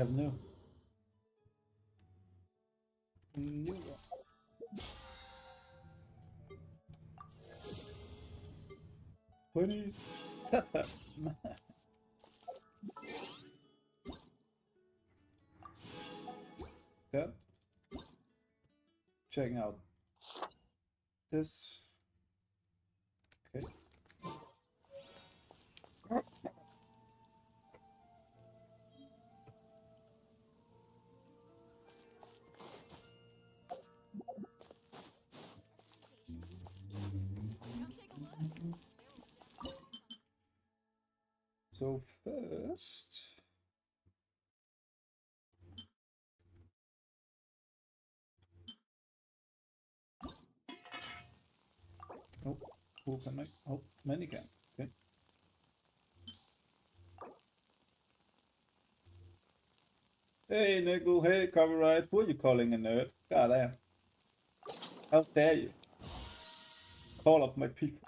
have new? New one. Twenty seven. Good. Checking out this. Okay. So first, oh, who can I? Oh, many can. Okay. Hey, Nickel. Hey, copyright. Who are you calling a nerd? God damn. How dare you? Call up my people.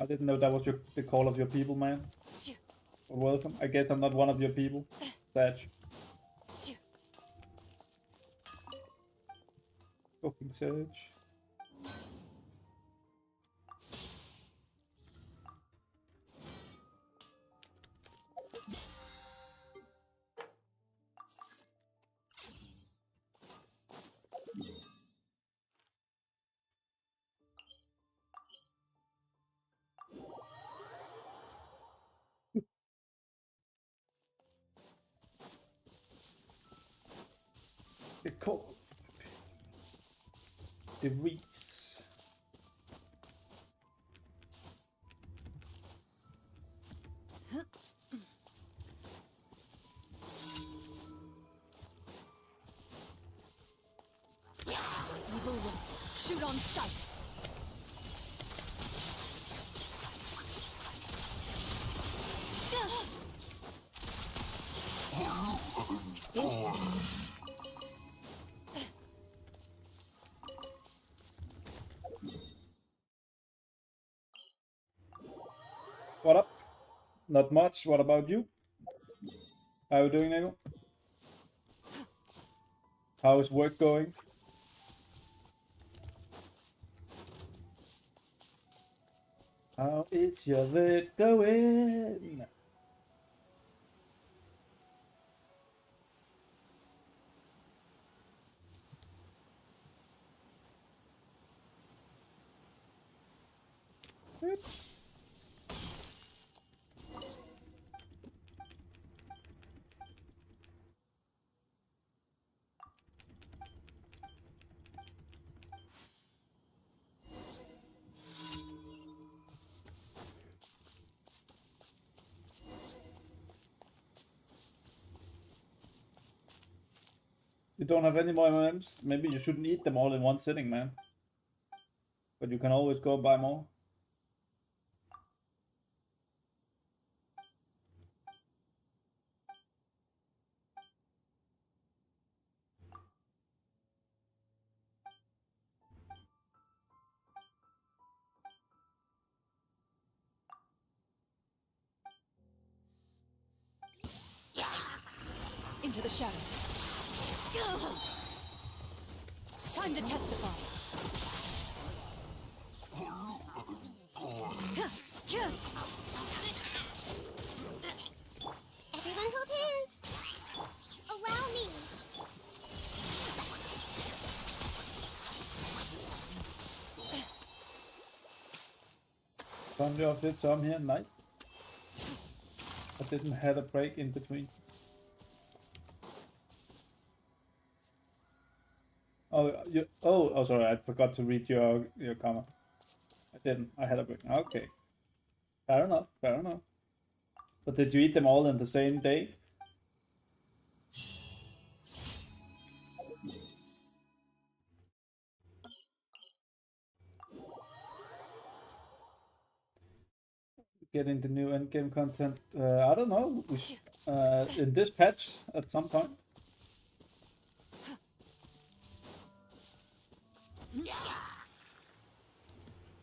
I didn't know that was the call of your people, man. Welcome. I guess I'm not one of your people. Satch. Fucking Satch. The call of my people. The Reese. Evil ones, shoot on sight. What up? Not much. What about you? How are you doing, Nego? How is work going? How is your work going? Oops. You don't have any more M&Ms? Maybe you shouldn't eat them all in one sitting, man. But you can always go buy more. Into the shadows. Time to testify. Everyone hold hands. Allow me. Found you did some here, nice. I didn't have a break in between. Oh, sorry, I forgot to read your comment. I didn't. I had a break. Okay. Fair enough, fair enough. But did you eat them all in the same day? Getting the new endgame content? I don't know. In this patch at some point.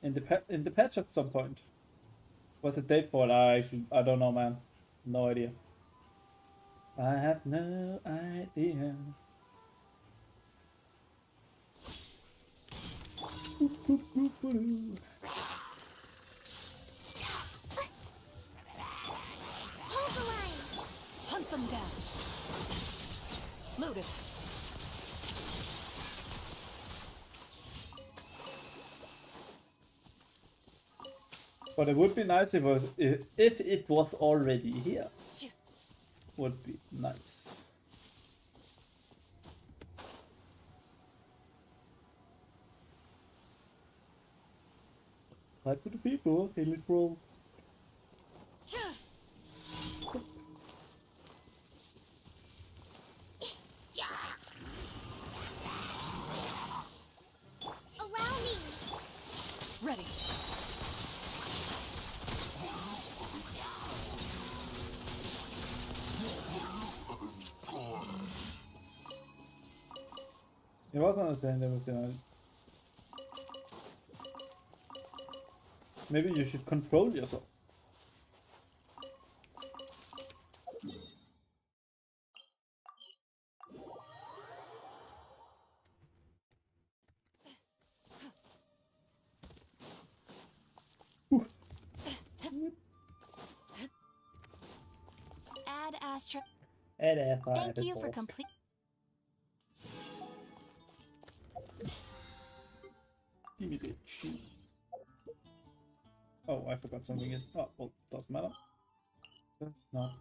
In the patch at some point. What's the date for it? I don't know, man. No idea. I have no idea. Hold the line. Hunt them down. Loaded. But it would be nice if it was already here. Shoo. Would be nice. Hi to the people, Elite Roll. Allow me. Ready. Jag var gonna say that was maybe you should control yourself. Add Astra. Thank you for complete. Give me the cheat. Oh, I forgot something is. Oh, well, doesn't matter. That's not.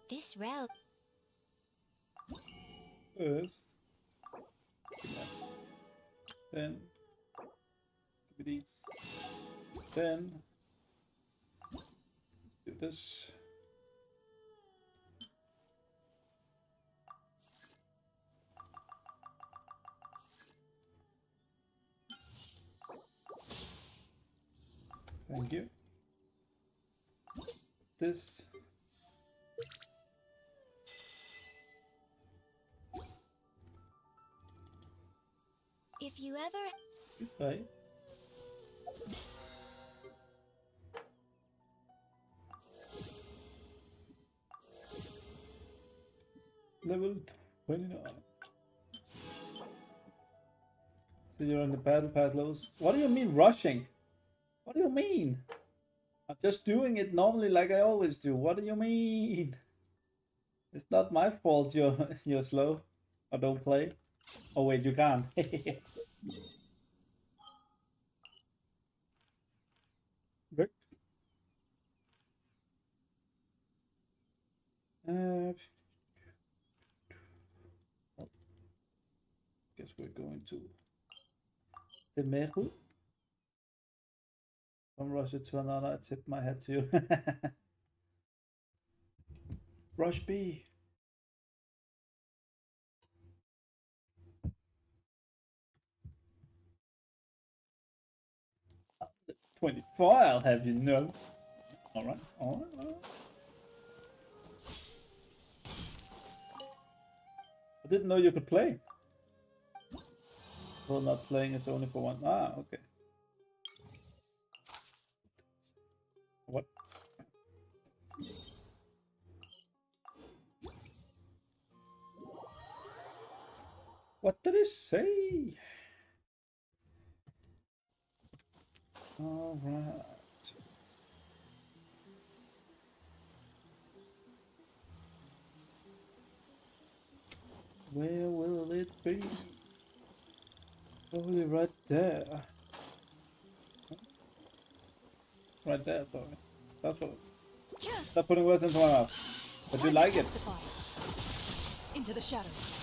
This route. First. Then. Do these. Then. Do this. Thank you. This. If you ever. Goodbye. Level 29. So you're on the battle pass levels. What do you mean rushing? What do you mean? I'm just doing it normally like I always do. What do you mean? It's not my fault you're slow or don't play. Oh wait, you can't. Rick? Guess we're going to the Meru. From Russia to another, I tip my hat to you. Rush B. Up to 24, I'll have you know. Alright, alright. I didn't know you could play. Well, not playing is only for one. Ah, okay. What? What did it say? All right. Where will it be? Probably right there. Right there, sorry. That's what. Stop putting words into my mouth. But you like it. Into the shadows.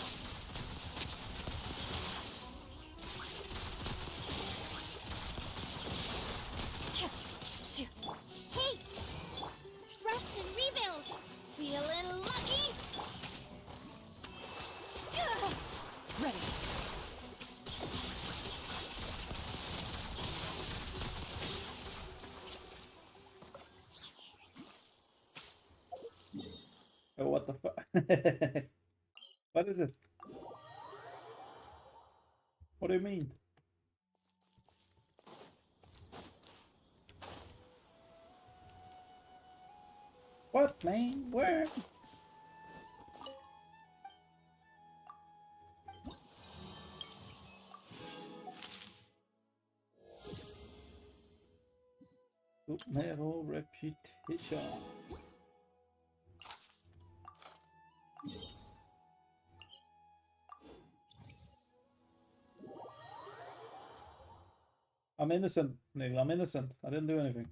Hey! Rest and rebuild! Feeling lucky? Ready. What the fuck? What is it? What do you mean? What, man? Where? Metal reputation. I'm innocent, Neil. I'm innocent. I didn't do anything.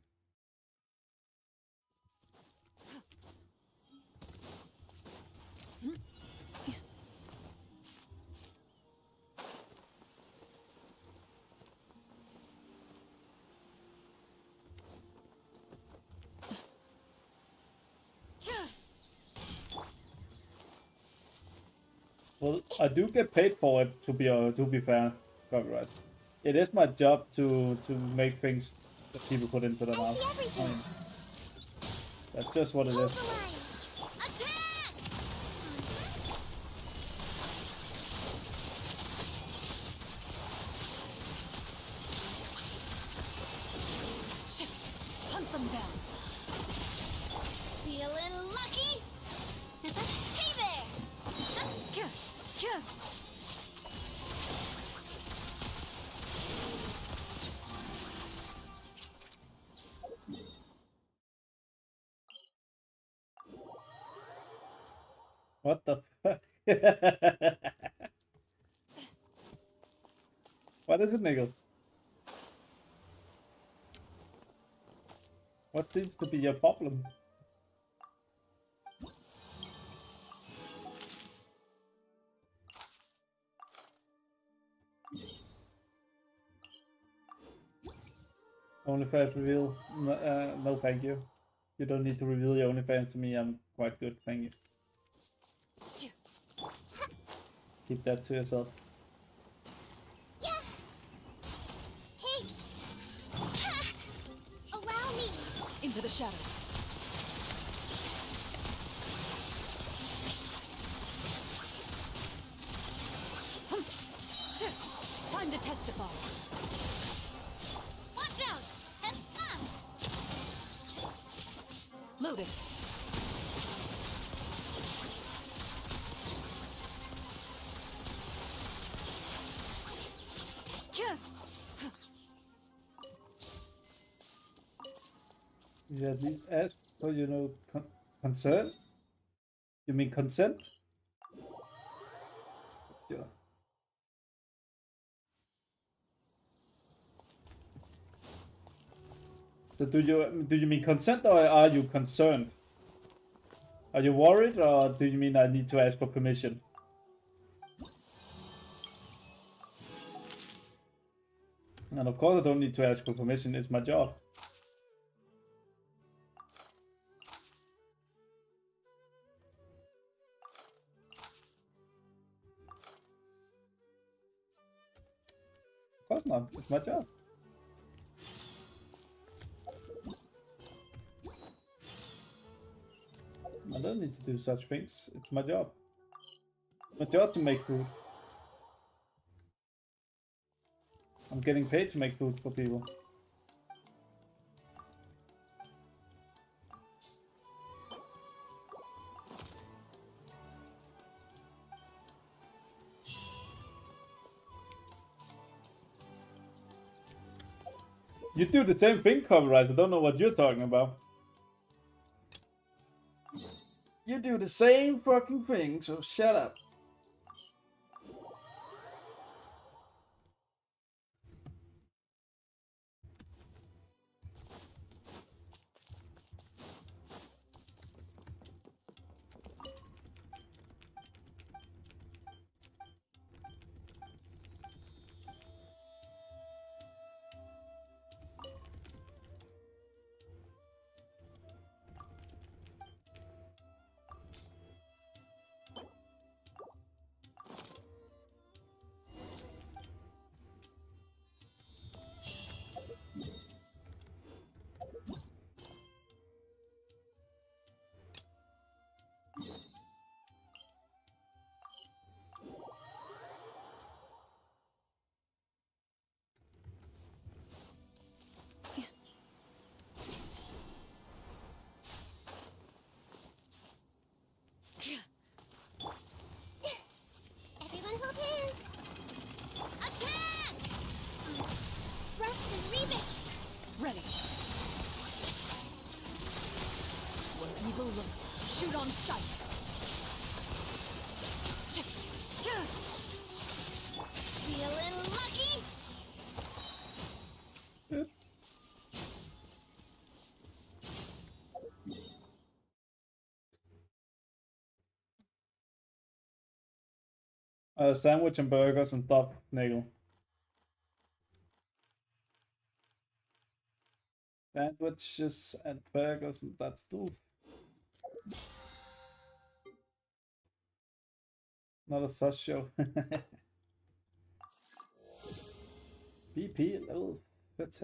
Well, I do get paid for it, to be fair, copyright. It is my job to make things that people put into their I mouth. see everything. I mean, that's just what it Hold is. the line. Attack! Hunt them down. Feeling lucky? Hey there! Kyah, kyah. What the fuck? What is it, Nigel? What seems to be your problem? OnlyFans reveal? No, thank you. You don't need to reveal your OnlyFans to me. I'm quite good, thank you. Keep that to yourself. Yeah! Hey! Ha! Allow me! Into the shadows. Time to testify. Watch out! Loaded. Kyah. You at least ask for, consent? You mean consent? Sure. So do you mean consent, or are you concerned? Are you worried, or do you mean I need to ask for permission? And of course I don't need to ask for permission, it's my job. Of course not, it's my job. I don't need to do such things, it's my job. My job to make food. I'm getting paid to make food for people. You do the same thing, Copyright. I don't know what you're talking about. You do the same fucking thing, so shut up. Feeling lucky? Sandwich and burgers and stuff, Nigel. Sandwiches and burgers and that stuff. Not a sus show. BP level 30.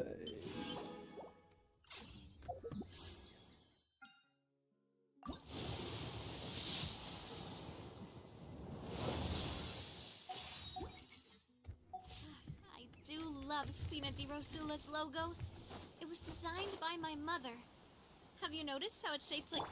I do love Spina di Rosula's logo. It was designed by my mother. Have you noticed how it's shaped like...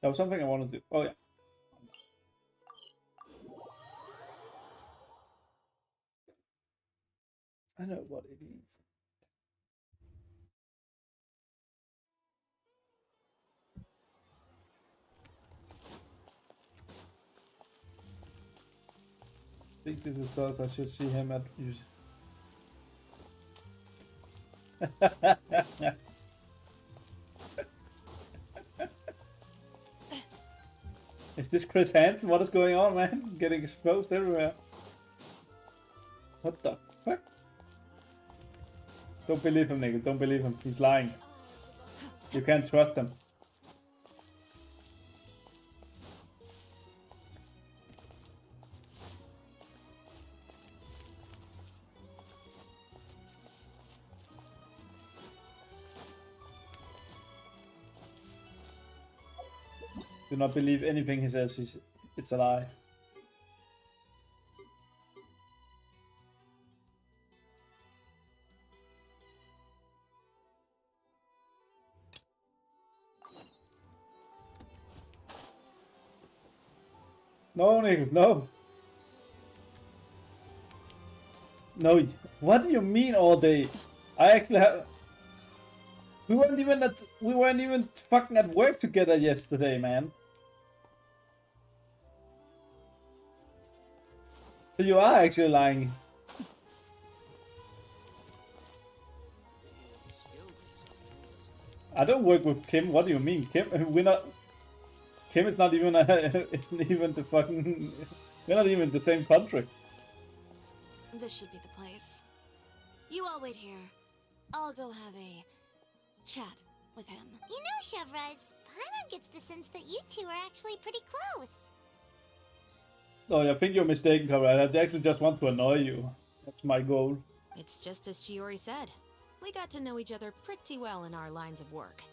There was something I wanted to do. Oh yeah. I know what it is. I think this is sus. I should see him at use. Is this Chris Hansen? What is going on, man? Getting exposed everywhere. What the fuck? Don't believe him, nigga. Don't believe him. He's lying. You can't trust him. Do not believe anything he says. It's a lie. No, Nick, no. No, what do you mean all day? I actually have... We weren't even fucking at work together yesterday, man. So you are actually lying. I don't work with Kim. What do you mean, Kim? We're not. Kim is not even. Isn't even the fucking. We're not even in the same country. This should be the place. You all wait here. I'll go have a chat with him. You know, Chevraz, Paimon gets the sense that you two are actually pretty close. No, I think you're mistaken, Conrad. I actually just want to annoy you. That's my goal. It's just as Chiori said. We got to know each other pretty well in our lines of work.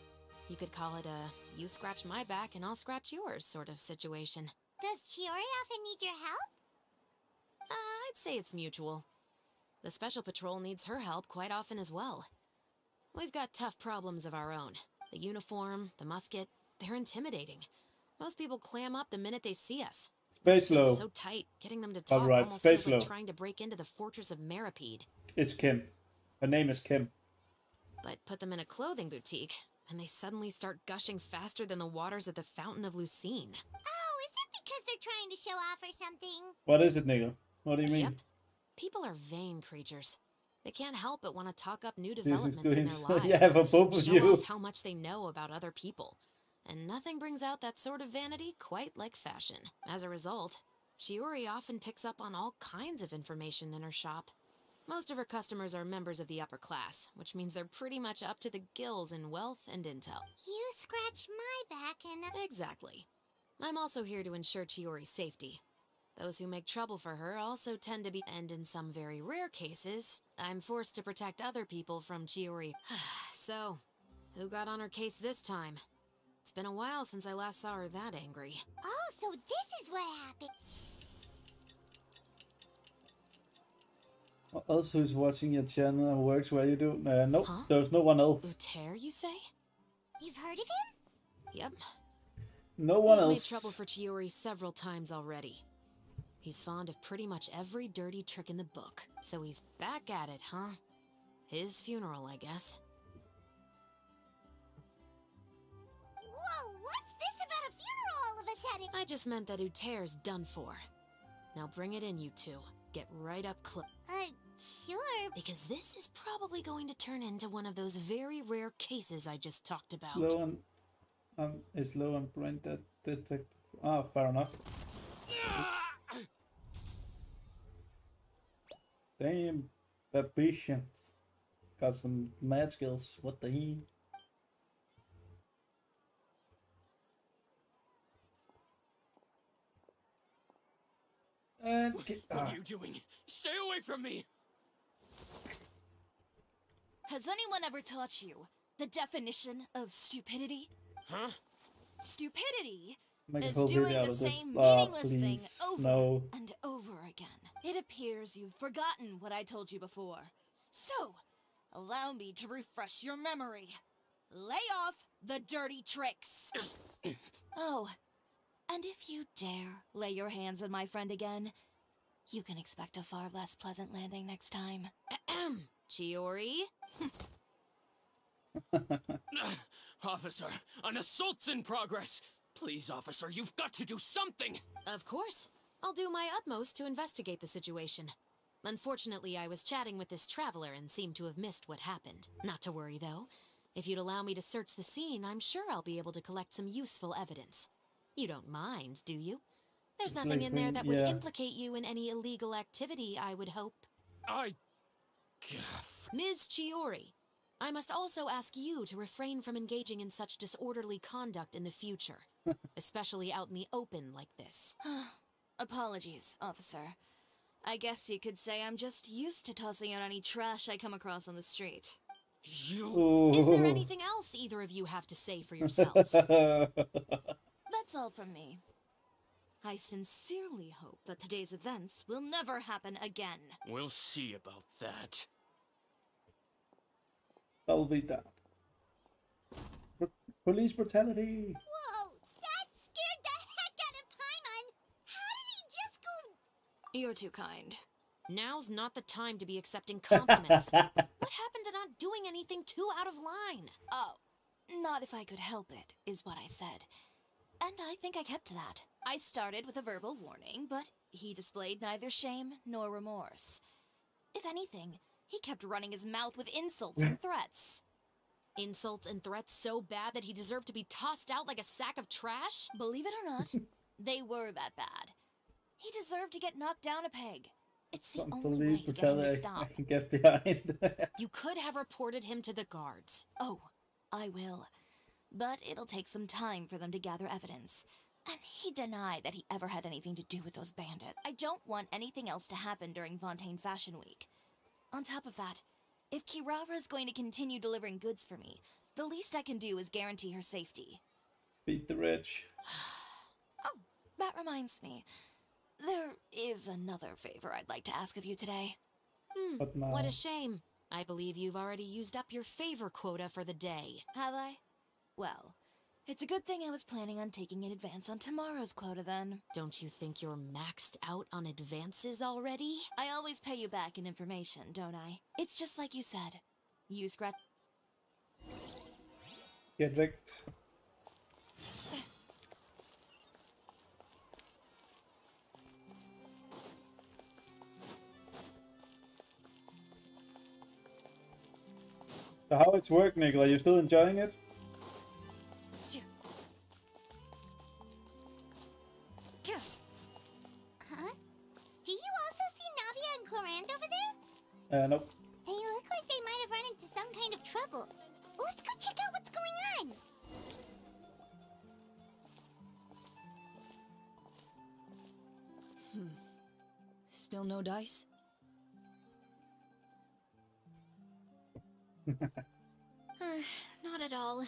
You could call it a you scratch my back and I'll scratch yours sort of situation. Does Chiori often need your help? I'd say it's mutual. The Special Patrol needs her help quite often as well. We've got tough problems of our own. The uniform, the musket, they're intimidating. Most people clam up the minute they see us. Space low. So tight, getting them to talk Alright, almost space feels like low. trying to break into the fortress of Maripede. It's Kim. Her name is Kim. But put them in a clothing boutique, and they suddenly start gushing faster than the waters at the Fountain of Lucine. Oh, is it because they're trying to show off or something? What is it, nigga? What do you mean? Yep. People are vain creatures. They can't help but want to talk up new developments in their lives. Yeah, for both of show you. off how much they know about other people. And nothing brings out that sort of vanity quite like fashion. As a result, Shiori often picks up on all kinds of information in her shop. Most of her customers are members of the upper class, which means they're pretty much up to the gills in wealth and intel. You scratch my back and... Exactly. I'm also here to ensure Chiori's safety. Those who make trouble for her also tend to be, and in some very rare cases, I'm forced to protect other people from Chiori. So, who got on her case this time? It's been a while since I last saw her that angry. Oh, so this is what happened. Else who's watching your channel and works where you do? Nope, Huh? there's no one else. Uter, you say? You've heard of him? Yep. No one He's else. made trouble for Chiori several times already. He's fond of pretty much every dirty trick in the book. So he's back at it, huh? His funeral, I guess. Whoa, what's this about a funeral all of a sudden? I just meant that Uter's done for. Now bring it in, you two. Get right up close. Sure. Because this is probably going to turn into one of those very rare cases I just talked about. Slow and is low and brain detect. Ah, fair enough. Damn, that patient got some mad skills. What the heck? And What are you doing? Stay away from me! Has anyone ever taught you the definition of stupidity? Huh? Stupidity make a is whole doing video out the of this. same Ah, meaningless thing please. over No. and over again. It appears you've forgotten what I told you before. So, allow me to refresh your memory. Lay off the dirty tricks. Oh, and if you dare lay your hands on my friend again, you can expect a far less pleasant landing next time. Chiori? Officer, an assault's in progress! Please, officer, you've got to do something! Of course. I'll do my utmost to investigate the situation. Unfortunately, I was chatting with this traveler and seemed to have missed what happened. Not to worry, though. If you'd allow me to search the scene, I'm sure I'll be able to collect some useful evidence. You don't mind, do you? There's It's nothing like in there when- that would yeah. implicate you in any illegal activity, I would hope. Gaff. Ms. Chiori, I must also ask you to refrain from engaging in such disorderly conduct in the future, especially out in the open like this. Apologies, officer. I guess you could say I'm just used to tossing out any trash I come across on the street. You... Ooh. Is there anything else either of you have to say for yourselves? That's all from me. I sincerely hope that today's events will never happen again. We'll see about that. That'll be that. Police brutality. Whoa, that scared the heck out of Paimon. How did he just go? You're too kind. Now's not the time to be accepting compliments. What happened to not doing anything too out of line? Oh, not if I could help it, is what I said. And I think I kept to that. I started with a verbal warning, but he displayed neither shame nor remorse. If anything, he kept running his mouth with insults and threats. Insults and threats so bad that he deserved to be tossed out like a sack of trash? Believe it or not, they were that bad. He deserved to get knocked down a peg. It's the Some only way police to get him to brutality I stop. can get behind. You could have reported him to the guards. Oh, I will. But it'll take some time for them to gather evidence. And he denied that he ever had anything to do with those bandits. I don't want anything else to happen during Fontaine Fashion Week. On top of that, if Kirara is going to continue delivering goods for me, the least I can do is guarantee her safety. Beat the rich. Oh, that reminds me. There is another favor I'd like to ask of you today. But now. What a shame. I believe you've already used up your favor quota for the day. Have I? Well, it's a good thing I was planning on taking an advance on tomorrow's quota then. Don't you think you're maxed out on advances already? I always pay you back in information, don't I? It's just like you said. You scratch. Get wrecked. So how it's work, Nicola? You still enjoying it? Shoo. Huh? Do you also see Navia and Clorand over there? Nope. They look like they might have run into some kind of trouble. Let's go check out what's going on. Still no dice? Not at all.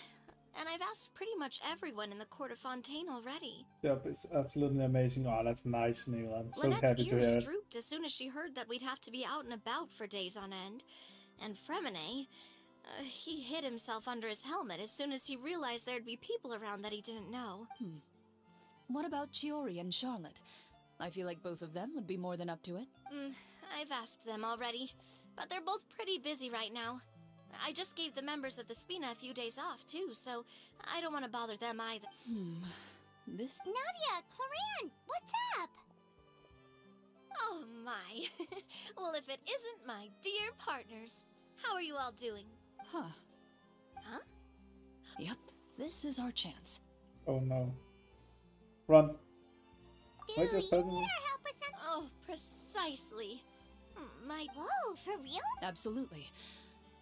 And I've asked pretty much everyone in the court of Fontaine already. Yep, it's absolutely amazing. Oh, that's nice, Nicola. I'm so Lynette's happy to hear ears it. drooped as soon as she heard that we'd have to be out and about for days on end. And Fremine, he hid himself under his helmet as soon as he realized there'd be people around that he didn't know. What about Chiori and Charlotte? I feel like both of them would be more than up to it. I've asked them already, but they're both pretty busy right now. I just gave the members of the Spina a few days off, too, so I don't want to bother them either. This... Navia, Cloran, what's up? Oh my. Well, if it isn't my dear partners. How are you all doing? Huh. Huh? Yep, this is our chance. Oh no. Run. Do Wait, you just need present me. our help with something? Oh, precisely. My Whoa, for real? Absolutely.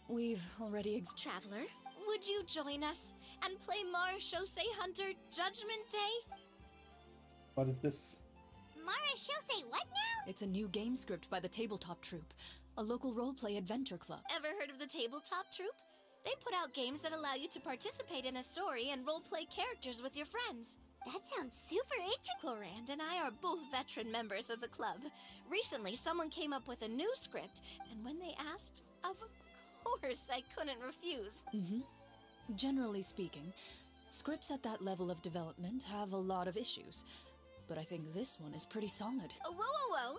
We've already traveler, would you join us and play Marechaussee Hunter Judgment Day? What is this? Mara, she'll say what now? It's a new game script by the Tabletop Troupe, a local roleplay adventure club. Ever heard of the Tabletop Troupe? They put out games that allow you to participate in a story and roleplay characters with your friends. That sounds super interesting. Clorand and I are both veteran members of the club. Recently, someone came up with a new script, and when they asked, of course I couldn't refuse. Generally speaking, scripts at that level of development have a lot of issues, but I think this one is pretty solid. Whoa, whoa, whoa!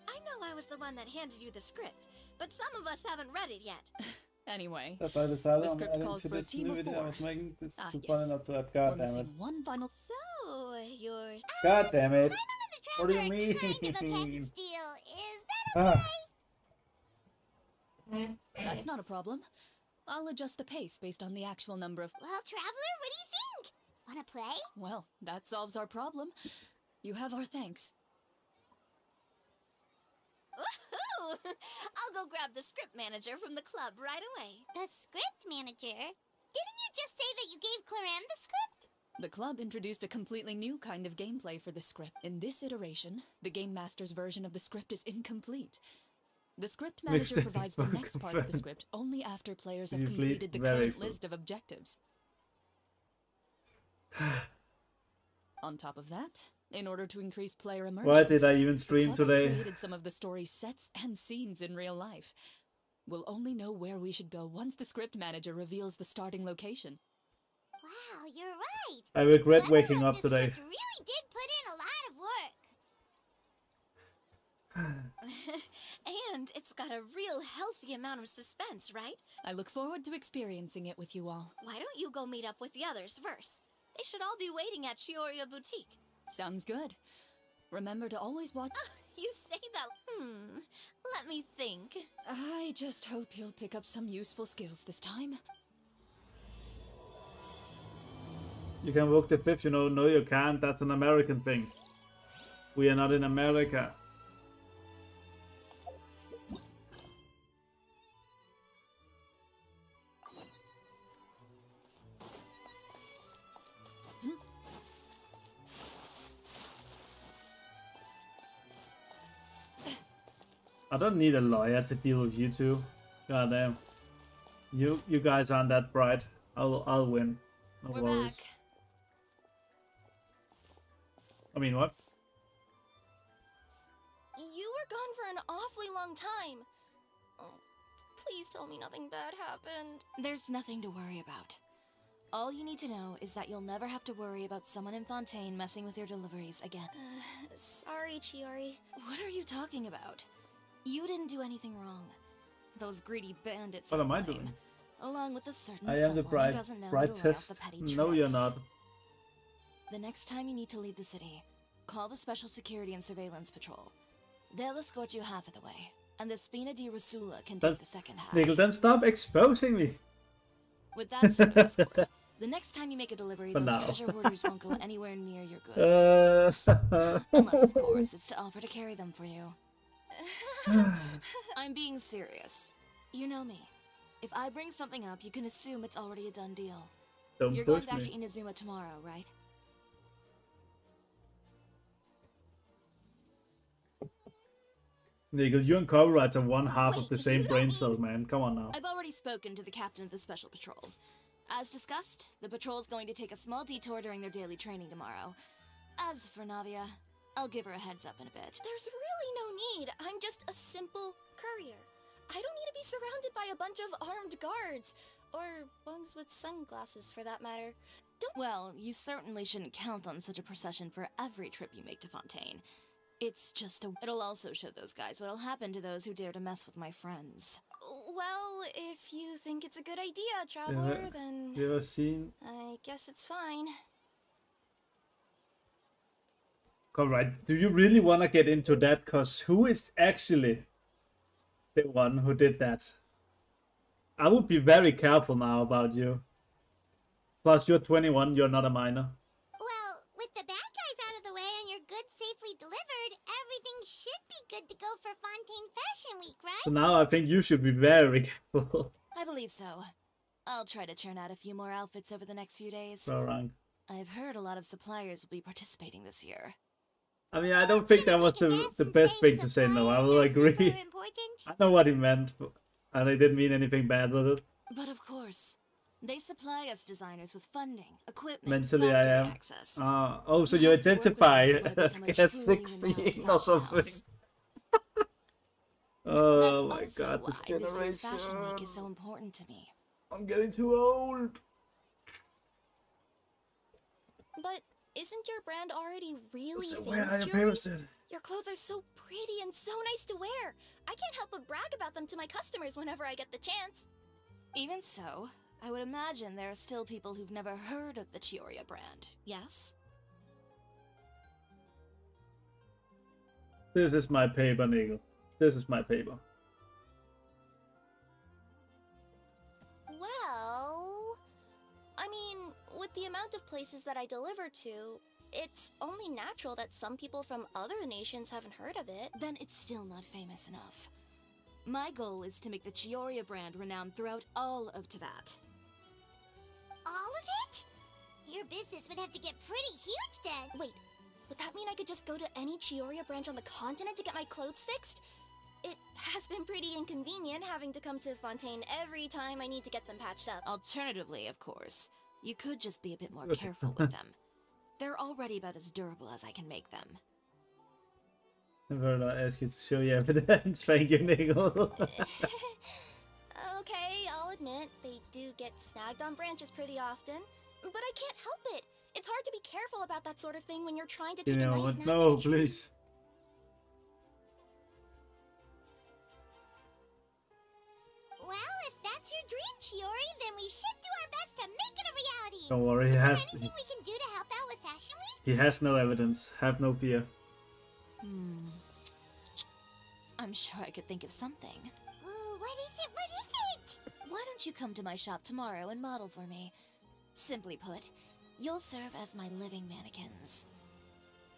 I know I was the one that handed you the script, but some of us haven't read it yet. Anyway, That I decided the on script adding calls to for a this team new of video I 4. was making. This is too Yes. funny not to add. We're God damn it. missing one final... So, you're... God damn it. I'm What do you under mean? the traveler kind of a package deal. Is that okay? That's not a problem. I'll adjust the pace based on the actual number of... Well, traveler, what do you think? Wanna play? Well, that solves our problem. You have our thanks. Woohoo! I'll go grab the script manager from the club right away. The script manager? Didn't you just say that you gave Cloran the script? The club introduced a completely new kind of gameplay for the script. In this iteration, the Game Master's version of the script is incomplete. The script manager provides the next part of the script only after players have Complete, completed the very current list of objectives. On top of that, in order to increase player immersion, Why did I even the stream club has today? created some of the story's sets and scenes in real life. We'll only know where we should go once the script manager reveals the starting location. Wow, you're right. I regret Whoever waking wrote up this today. script really did put in a lot of work. And it's got a real healthy amount of suspense, right? I look forward to experiencing it with you all. Why don't you go meet up with the others first? They should all be waiting at Chioria Boutique. Sounds good. Remember to always watch... You say that... Let me think. I just hope you'll pick up some useful skills this time. You can walk the fifth, you know. No, you can't. That's an American thing. We are not in America. I don't need a lawyer to deal with you two. God damn. You guys aren't that bright. I'll win. No We're worries. back. I mean, what? You were gone for an awfully long time. Oh, please tell me nothing bad happened. There's nothing to worry about. All you need to know is that you'll never have to worry about someone in Fontaine messing with your deliveries again. Sorry, Chiori. What are you talking about? You didn't do anything wrong. Those greedy bandits What are am I to blame, doing? along with a certain I am the someone who doesn't know how to lay off brightest. the petty No, you're tricks. not. The next time you need to leave the city, call the Special Security and Surveillance Patrol. They'll escort you half of the way, and the Spina di Rusula can That's- take the second half. Nigel, then stop exposing me. With that sort of escort, the next time you make a delivery, For those now. treasure hoarders won't go anywhere near your goods. Unless, of course, it's to offer to carry them for you. I'm being serious. You know me. If I bring something up, you can assume it's already a done deal. Don't You're going push back me. to Inazuma tomorrow, right? Nigel, you and copyrights are one half of Wait, the same you brain don't cell, even- man. Come on now. I've already spoken to the captain of the Special Patrol. As discussed, the patrol's going to take a small detour during their daily training tomorrow. As for Navia, I'll give her a heads up in a bit. There's really no need. I'm just a simple courier. I don't need to be surrounded by a bunch of armed guards. Or ones with sunglasses, for that matter. Well, you certainly shouldn't count on such a procession for every trip you make to Fontaine. It's just It'll also show those guys what'll happen to those who dare to mess with my friends. Well, if you think it's a good idea, Traveler, then You ever seen? I guess it's fine. Alright, do you really want to get into that? Because who is actually the one who did that? I would be very careful now about you. Plus, you're 21, you're not a minor. Well, with the bad guys out of the way and your goods safely delivered, everything should be good to go for Fontaine Fashion Week, right? So now I think you should be very careful. I believe so. I'll try to churn out a few more outfits over the next few days. So wrong. I've heard a lot of suppliers will be participating this year. I mean, I don't think that was the best thing to say, no, I will agree. I know what he meant, and I didn't mean anything bad with it. But of course, they supply us designers with funding, equipment, Mentally, factory I am. access. Oh, so We you have to work with identify them to become a as truly 16 renowned or fashion something. house. Oh my That's also god, this why this year's Fashion Week generation. is so important to me. I'm getting too old. But isn't your brand already really So where are famous, your Yuri? papers then? Your clothes are so pretty and so nice to wear. I can't help but brag about them to my customers whenever I get the chance. Even so, I would imagine there are still people who've never heard of the Chioria brand, yes? This is my paper, Nigel. This is my paper. Well, I mean, with the amount of places that I deliver to, it's only natural that some people from other nations haven't heard of it. Then it's still not famous enough. My goal is to make the Chioria brand renowned throughout all of Teyvat. All of it? Your business would have to get pretty huge then. Wait, would that mean I could just go to any Chioria branch on the continent to get my clothes fixed? It has been pretty inconvenient having to come to Fontaine every time I need to get them patched up. Alternatively, of course, you could just be a bit more careful with them. They're already about as durable as I can make them. I'm gonna ask you to show you evidence. Thank you, Nigel. Okay, I'll admit, they do get snagged on branches pretty often, but I can't help it. It's hard to be careful about that sort of thing when you're trying to take a nice nap. No, please. Well, if that's your dream, Chiori, then we should do our best to make it a reality. Don't worry, Is there anything we can do to help out with Fashion Week? he has no evidence. Have no fear. I'm sure I could think of something. Ooh, what is it? What is it? Why don't you come to my shop tomorrow and model for me? Simply put, you'll serve as my living mannequins.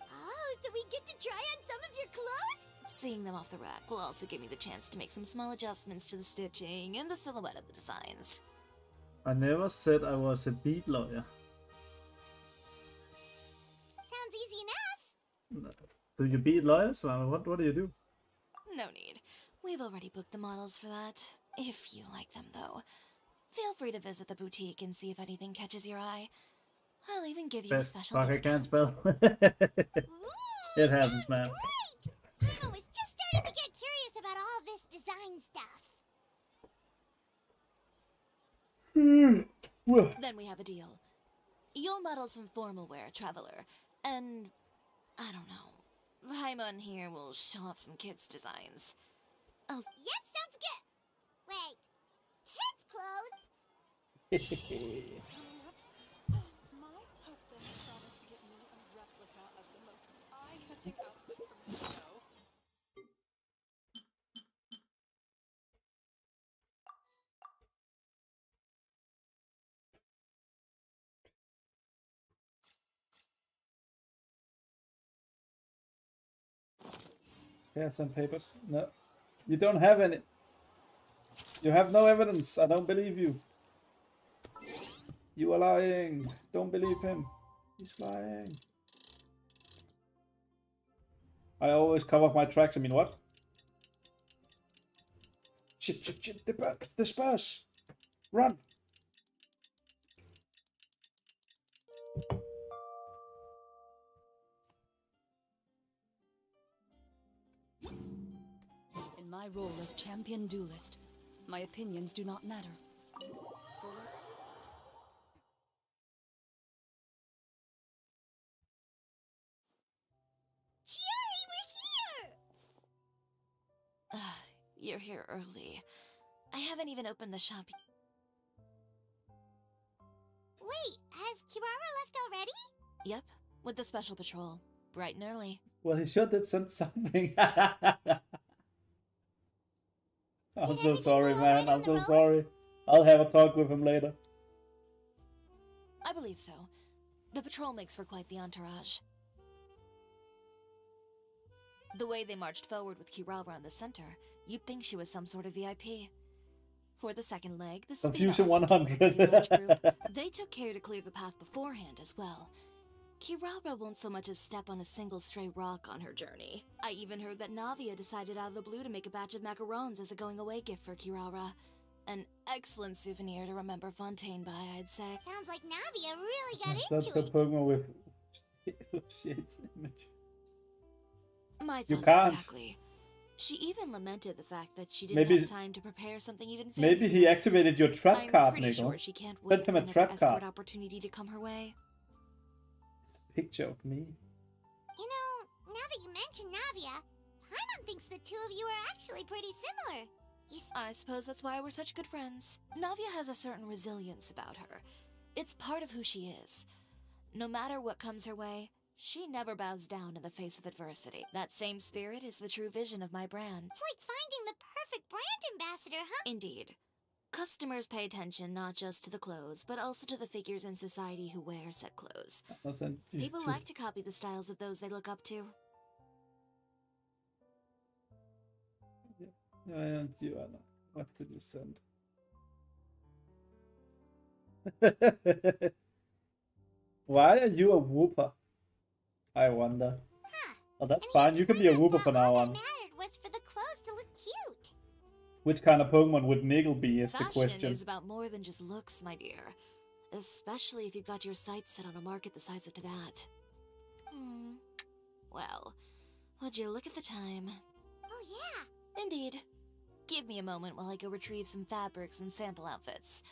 Oh, so we get to try on some of your clothes? Seeing them off the rack will also give me the chance to make some small adjustments to the stitching and the silhouette of the designs. I never said I was a beat lawyer. Sounds easy enough. Do you beat lawyers? What do you do? No need. We've already booked the models for that. If you like them, though, feel free to visit the boutique and see if anything catches your eye. I'll even give you a Best special fuck I discount. can't spell. Ooh, It happens, sounds man. great. I was just starting to get curious about all this design stuff. Then we have a deal. You'll model some formal wear, Traveler, and I don't know. Paimon here will show off some kids' designs. Yep, sounds good. Wait, kids' clothes? My husband promised to get me a replica of the most eye-catching outfit from the show. Yeah, some papers. No, you don't have any. You have no evidence. I don't believe you. You are lying. Don't believe him. He's lying. I always cover my tracks. I mean, what? Shit, shit, shit. Disperse. Run. In my role as champion duelist, my opinions do not matter. For when- Chiori, we're you're here early. I haven't even opened the shop. Wait, has Kirara left already? Yep, with the special patrol. Bright and early. Well, he sure did send something. I'm Did so everything sorry, go man. alright on I'm the so road? sorry. I'll have a talk with him later. I believe so. The patrol makes for quite the entourage. The way they marched forward with Kirara in the center, you'd think she was some sort of VIP. For the second leg, the Spina Confusion also came with a pretty large group. 100. They took care to clear the path beforehand as well. Kirara won't so much as step on a single stray rock on her journey. I even heard that Navia decided out of the blue to make a batch of macarons as a going-away gift for Kirara. An excellent souvenir to remember Fontaine by, I'd say. Sounds like Navia really got That's into the it. Pokemon with shit's image. My You thoughts can't. exactly. She even lamented the fact that she didn't Maybe- have time to prepare something even fancier. Maybe he activated your trap I'm card, pretty Nico. sure she can't Send wait him for a another trap escort card. opportunity to come her way. It's a picture of me. You know, now that you mention Navia, Paimon thinks the two of you are actually pretty similar. I suppose that's why we're such good friends. Navia has a certain resilience about her. It's part of who she is. No matter what comes her way, she never bows down in the face of adversity. That same spirit is the true vision of my brand. It's like finding the perfect brand ambassador, huh? Indeed. Customers pay attention not just to the clothes, but also to the figures in society who wear said clothes. I'll send you People two. like to copy the styles of those they look up to. And you, Anna. What did you send? Why are you a whooper? I wonder. Huh. Oh, that's And fine. he You can be a kinda whooper thought from now all on. that mattered was for the clothes to look cute. Which kind of Pokemon would Niggle be is the Fashion question. is about more than just looks, my dear. Especially if you've got your sights set on a market the size of Teyvat. Well, would you look at the time? Oh yeah. Indeed. Give me a moment while I go retrieve some fabrics and sample outfits.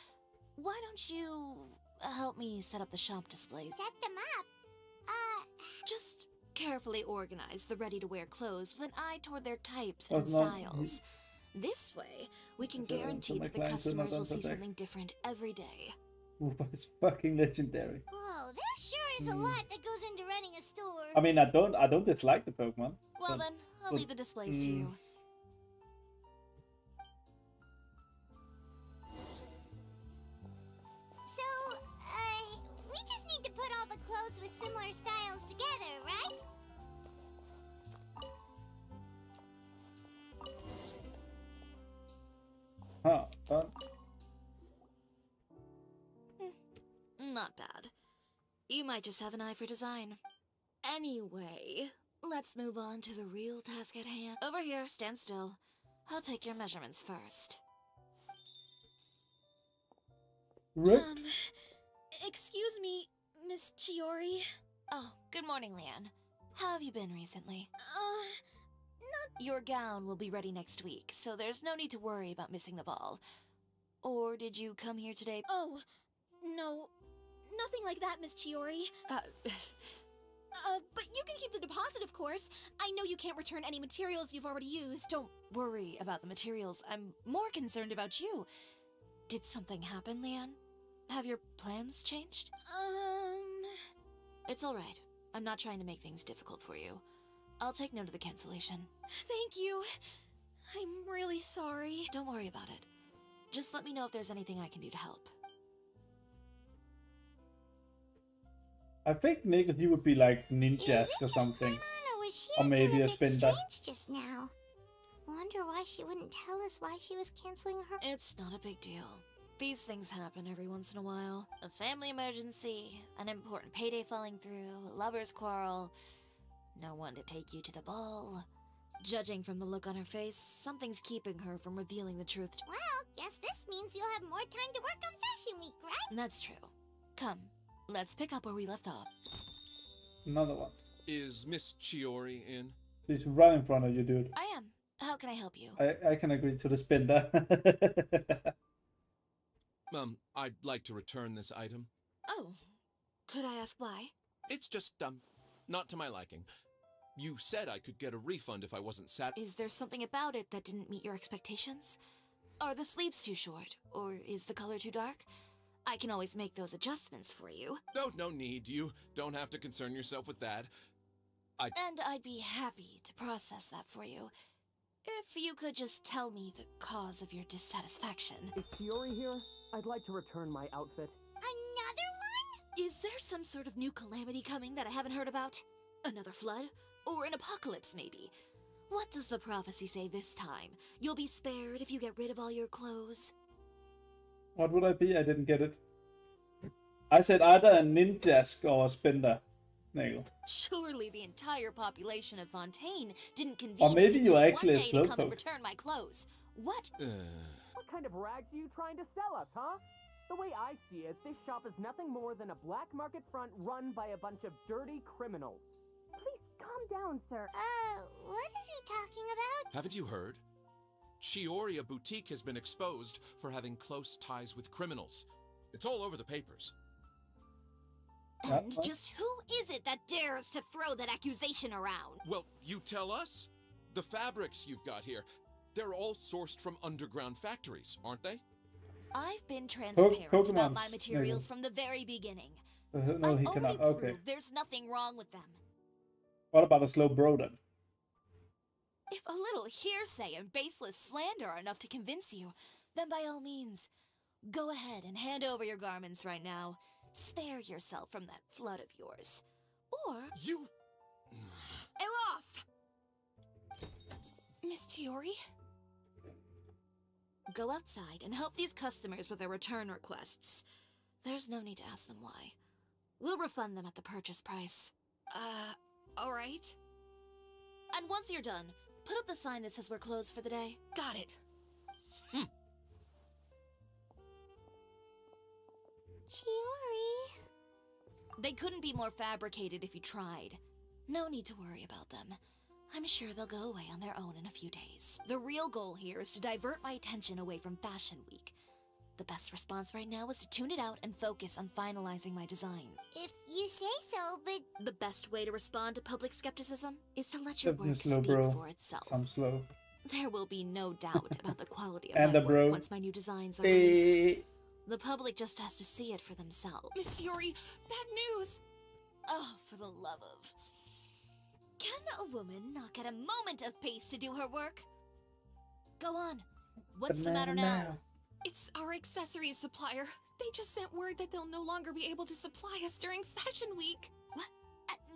Why don't you help me set up the shop displays? Set them up. Just carefully organize the ready-to-wear clothes with an eye toward their types Oh, and no, styles. This way, we can So- so guarantee my that the clients are not customers will on see Sunday. something different every day. Whooper is fucking legendary. Whoa, there sure is a lot that goes into running a store. I mean, I don't dislike the Pokemon. Well But- then, I'll but- leave the displays to you. So, we just need to put all the clothes with similar styles together, right? Huh? But Not bad. You might just have an eye for design. Anyway, let's move on to the real task at hand. Over here, stand still. I'll take your measurements first. Rick? Excuse me, Miss Chiori. Oh, good morning, Leanne. How have you been recently? Your gown will be ready next week, so there's no need to worry about missing the ball. Or did you come here today? Oh, no. Nothing like that, Miss Chiori. But you can keep the deposit, of course. I know you can't return any materials you've already used. Don't worry about the materials. I'm more concerned about you. Did something happen, Leanne? Have your plans changed? It's all right. I'm not trying to make things difficult for you. I'll take note of the cancellation. Thank you. I'm really sorry. Don't worry about it. Just let me know if there's anything I can do to help. I think Niggle, he would be like Is ninja it or just something. Paimon, or was she Or maybe acting a a bit spinda. strange just now? Wonder why she wouldn't tell us why she was canceling her. It's not a big deal. These things happen every once in a while. A family emergency, an important payday falling through, a lover's quarrel, no one to take you to the ball. Judging from the look on her face, something's keeping her from revealing the truth. Well, guess this means you'll have more time to work on Fashion Week, right? That's true. Come, let's pick up where we left off. Another one. Is Miss Chiori in? She's right in front of you, dude. I am. How can I help you? I can agree to the spinda. I'd like to return this item. Oh, could I ask why? It's just, not to my liking. You said I could get a refund if I wasn't Is there something about it that didn't meet your expectations? Are the sleeves too short? Or is the color too dark? I can always make those adjustments for you. No need. You don't have to concern yourself with that. And I'd be happy to process that for you. If you could just tell me the cause of your dissatisfaction. Is Chiori here? I'd like to return my outfit. Another one? Is there some sort of new calamity coming that I haven't heard about? Another flood? Or an apocalypse, maybe? What does the prophecy say this time? You'll be spared if you get rid of all your clothes? What would I be? I didn't get it. I said either a ninjask or a spender. Nagel. Surely the entire population of Fontaine didn't convene Or maybe in you're this actually one a day to come and slowpoke. return my clothes. What? What kind of rags are you trying to sell us, huh? The way I see it, this shop is nothing more than a black market front run by a bunch of dirty criminals. Please calm down, sir. What is he talking about? Haven't you heard? Chioria Boutique has been exposed for having close ties with criminals. It's all over the papers. And just who is it that dares to throw that accusation around? Well, you tell us. The fabrics you've got here, they're all sourced from underground factories, aren't they? I've been transparent about my Pokemon's materials from the very beginning. No, I've he already cannot. proved Okay. there's nothing wrong with them. What about a slow bro then? If a little hearsay and baseless slander are enough to convince you, then by all means, go ahead and hand over your garments right now. Spare yourself from that flood of yours. Or... You... Elof! Miss Chiori? Go outside and help these customers with their return requests. There's no need to ask them why. We'll refund them at the purchase price. Alright. And once you're done, put up the sign that says we're closed for the day. Got it. Chiori. They couldn't be more fabricated if you tried. No need to worry about them. I'm sure they'll go away on their own in a few days. The real goal here is to divert my attention away from Fashion Week. The best response right now is to tune it out and focus on finalizing my design. If you say so, but... The best way to respond to public skepticism is to let your Definitely work slow, speak bro. for itself. I'm slow. There will be no doubt about the quality of And my the work bro. once my new designs are released. Eh, The public just has to see it for themselves. Miss Chiori, bad news! Oh, for the love of... Can a woman not get a moment of peace to do her work? Go on. What's the matter now? It's our accessories supplier. They just sent word that they'll no longer be able to supply us during Fashion Week. What?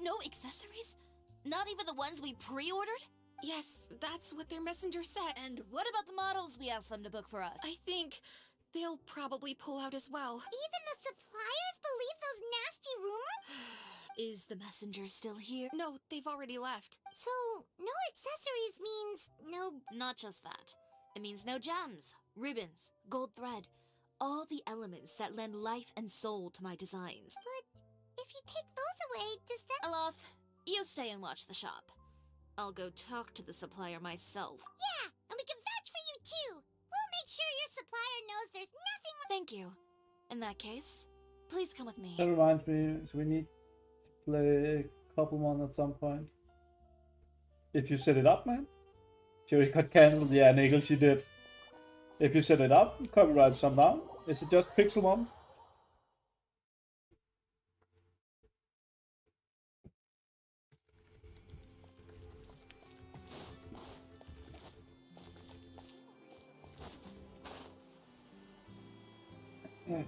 No accessories? Not even the ones we pre-ordered? Yes, that's what their messenger said. And what about the models we asked them to book for us? I think they'll probably pull out as well. Even the suppliers believe those nasty rumors? Is the messenger still here? No, they've already left. So, no accessories means no... Not just that. It means no gems, ribbons, gold thread, all the elements that lend life and soul to my designs. But if you take those away, does that... Alof, you stay and watch the shop. I'll go talk to the supplier myself. Yeah, and we can vouch for you too. We'll make sure your supplier knows there's nothing... Thank you. In that case, please come with me. that reminds me, so we need to play Couplemon at some point. If you set it up, man. Chiori got cancelled. Yeah, Nigel, she did. If you set it up, copyright some down. Is it just Pixelmon? Yeah.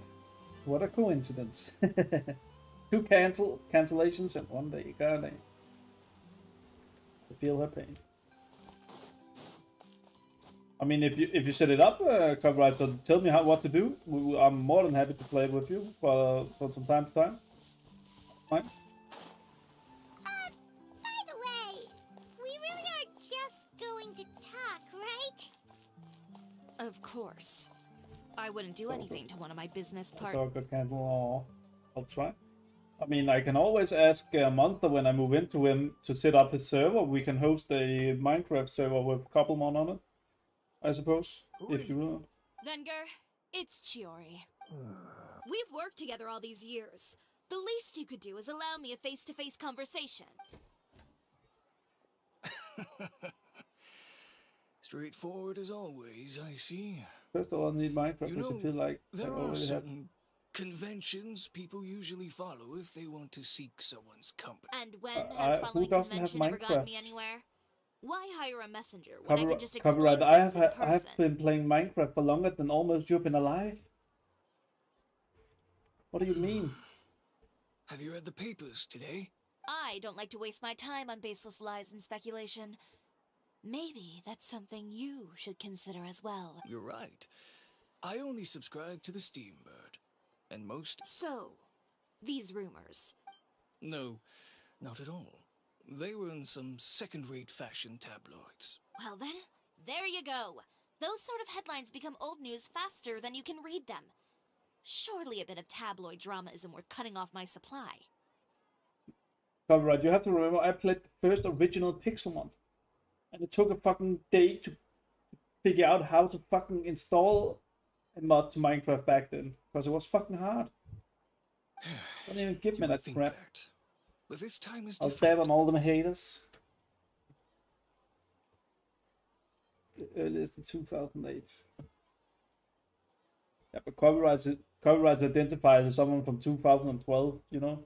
What a coincidence. Two cancellations in one day. Gotta feel her pain. I mean, if you set it up, copyright, so tell me what to do. I'm more than happy to play it with you for some time to time. Fine. By the way, we really are just going to talk, right? Of course. I wouldn't do anything to one of my business I partners. got cancel. Or I'll try. I mean, I can always ask Monster when I move into him to set up his server. We can host a Minecraft server with Couplemon on it, I suppose, if you will. Venger, it's Chiori. We've worked together all these years. The least you could do is allow me a face-to-face conversation. Straightforward as always, I see. First of all, I need Minecraft You because I know, feel like I there are already have. certain conventions people usually follow if they want to seek someone's company. And when has Who following doesn't have convention ever gotten me Minecraft? anywhere? Why hire a messenger when I can just Copyright. explode things in I person? have been playing Minecraft for longer than almost you've been alive. What do you mean? Have you read the papers today? I don't like to waste my time on baseless lies and speculation. Maybe that's something you should consider as well. You're right. I only subscribe to the Steam Bird. And most... So, these rumors. No, not at all. They were in some second-rate fashion tabloids. Well then, there you go. Those sort of headlines become old news faster than you can read them. Surely a bit of tabloid drama isn't worth cutting off my supply. Copyright. You have to remember, I played the first original Pixelmon. And it took a fucking day to figure out how to fucking install a mod to Minecraft back then. Because it was fucking hard. Don't even give me that crap. That. But this time is I'll different. dab on all them haters. The earliest in 2008. Yeah, but copyrights identifies as someone from 2012, you know?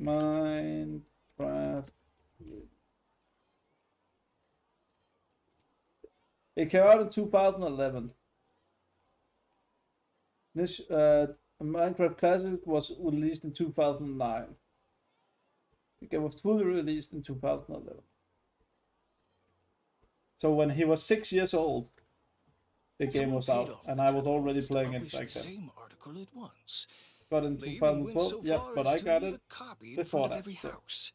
Minecraft. It came out in 2011. This Minecraft Classic was released in 2009. The game was fully released in 2011. So when he was 6 years old, the game was out, and I was already playing it back then. Same article at once. Got in 2012, yeah, but I got it before that. House.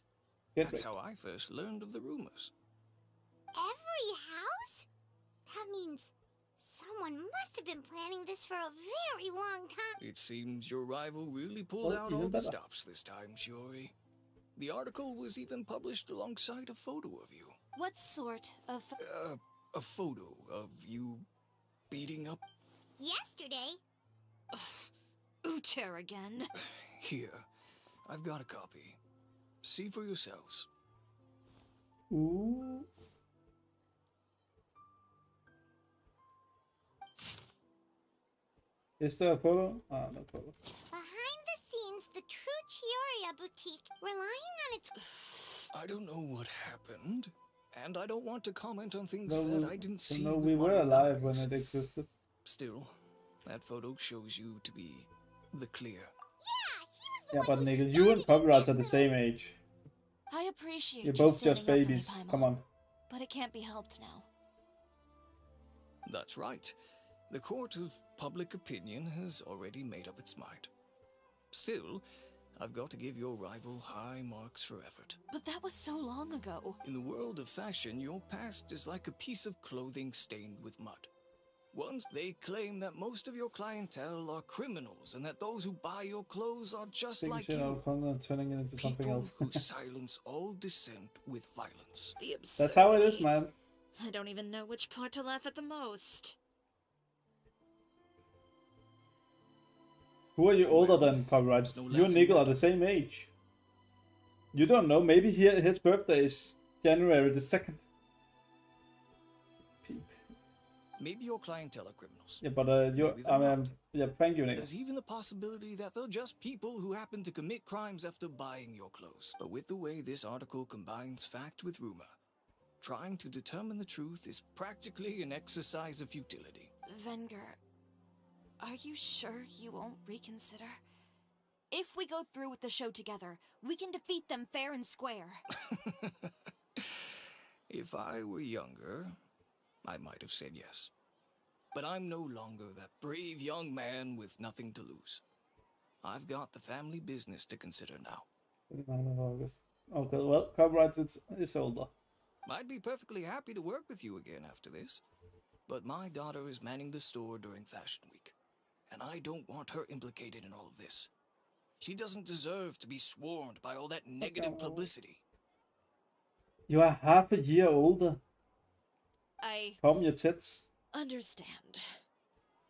Get That's ready. how I first learned of the rumors. Every house? That means someone must have been planning this for a very long time. It seems your rival really pulled Well, out even all the better. stops this time, Shiori. The article was even published alongside a photo of you. What sort of... A photo of you beating up... Yesterday, Ucher again? Here, I've got a copy. See for yourselves. Ooh. Is there a photo? Ah, no photo. behind the scenes, the true Chioria boutique, relying on its... I don't know what happened, and I don't want to comment on things No, that I didn't see no, with we my were own alive when eyes. it existed. Still, that photo shows you to be the clear. Yeah, but Nickel, you and copyrights are the same age. I appreciate You're you both just standing up for me, babies. Paimon, Come on. But it can't be helped now. That's right. The court of public opinion has already made up its mind. Still, I've got to give your rival high marks for effort. But that was so long ago. In the world of fashion, your past is like a piece of clothing stained with mud. Once they claim that most of your clientele are criminals and that those who buy your clothes are just Taking like shit out you. of content and turning it into something People else. who silence all dissent with violence. The absurdity. That's how it is, man. I don't even know which part to laugh at the most. Who are you older than, copyrights? There's no You and laughing Nickel are matter. the same age. You don't know. Maybe his birthday is January the 2nd. Maybe your clientele are criminals. Yeah, but you. Maybe they're not. Yeah, thank you, Nickel. There's even the possibility that they're just people who happen to commit crimes after buying your clothes. But with the way this article combines fact with rumor, trying to determine the truth is practically an exercise of futility. Venger, are you sure you won't reconsider? If we go through with the show together, we can defeat them fair and square. If I were younger, I might have said yes. But I'm no longer that brave young man with nothing to lose. I've got the family business to consider now. 29th of August. Okay, well, copyrights it's older. I'd be perfectly happy to work with you again after this. But my daughter is manning the store during Fashion Week, and I don't want her implicated in all of this. She doesn't deserve to be swarmed by all that negative publicity. You are half a year older. I Come your tits. understand.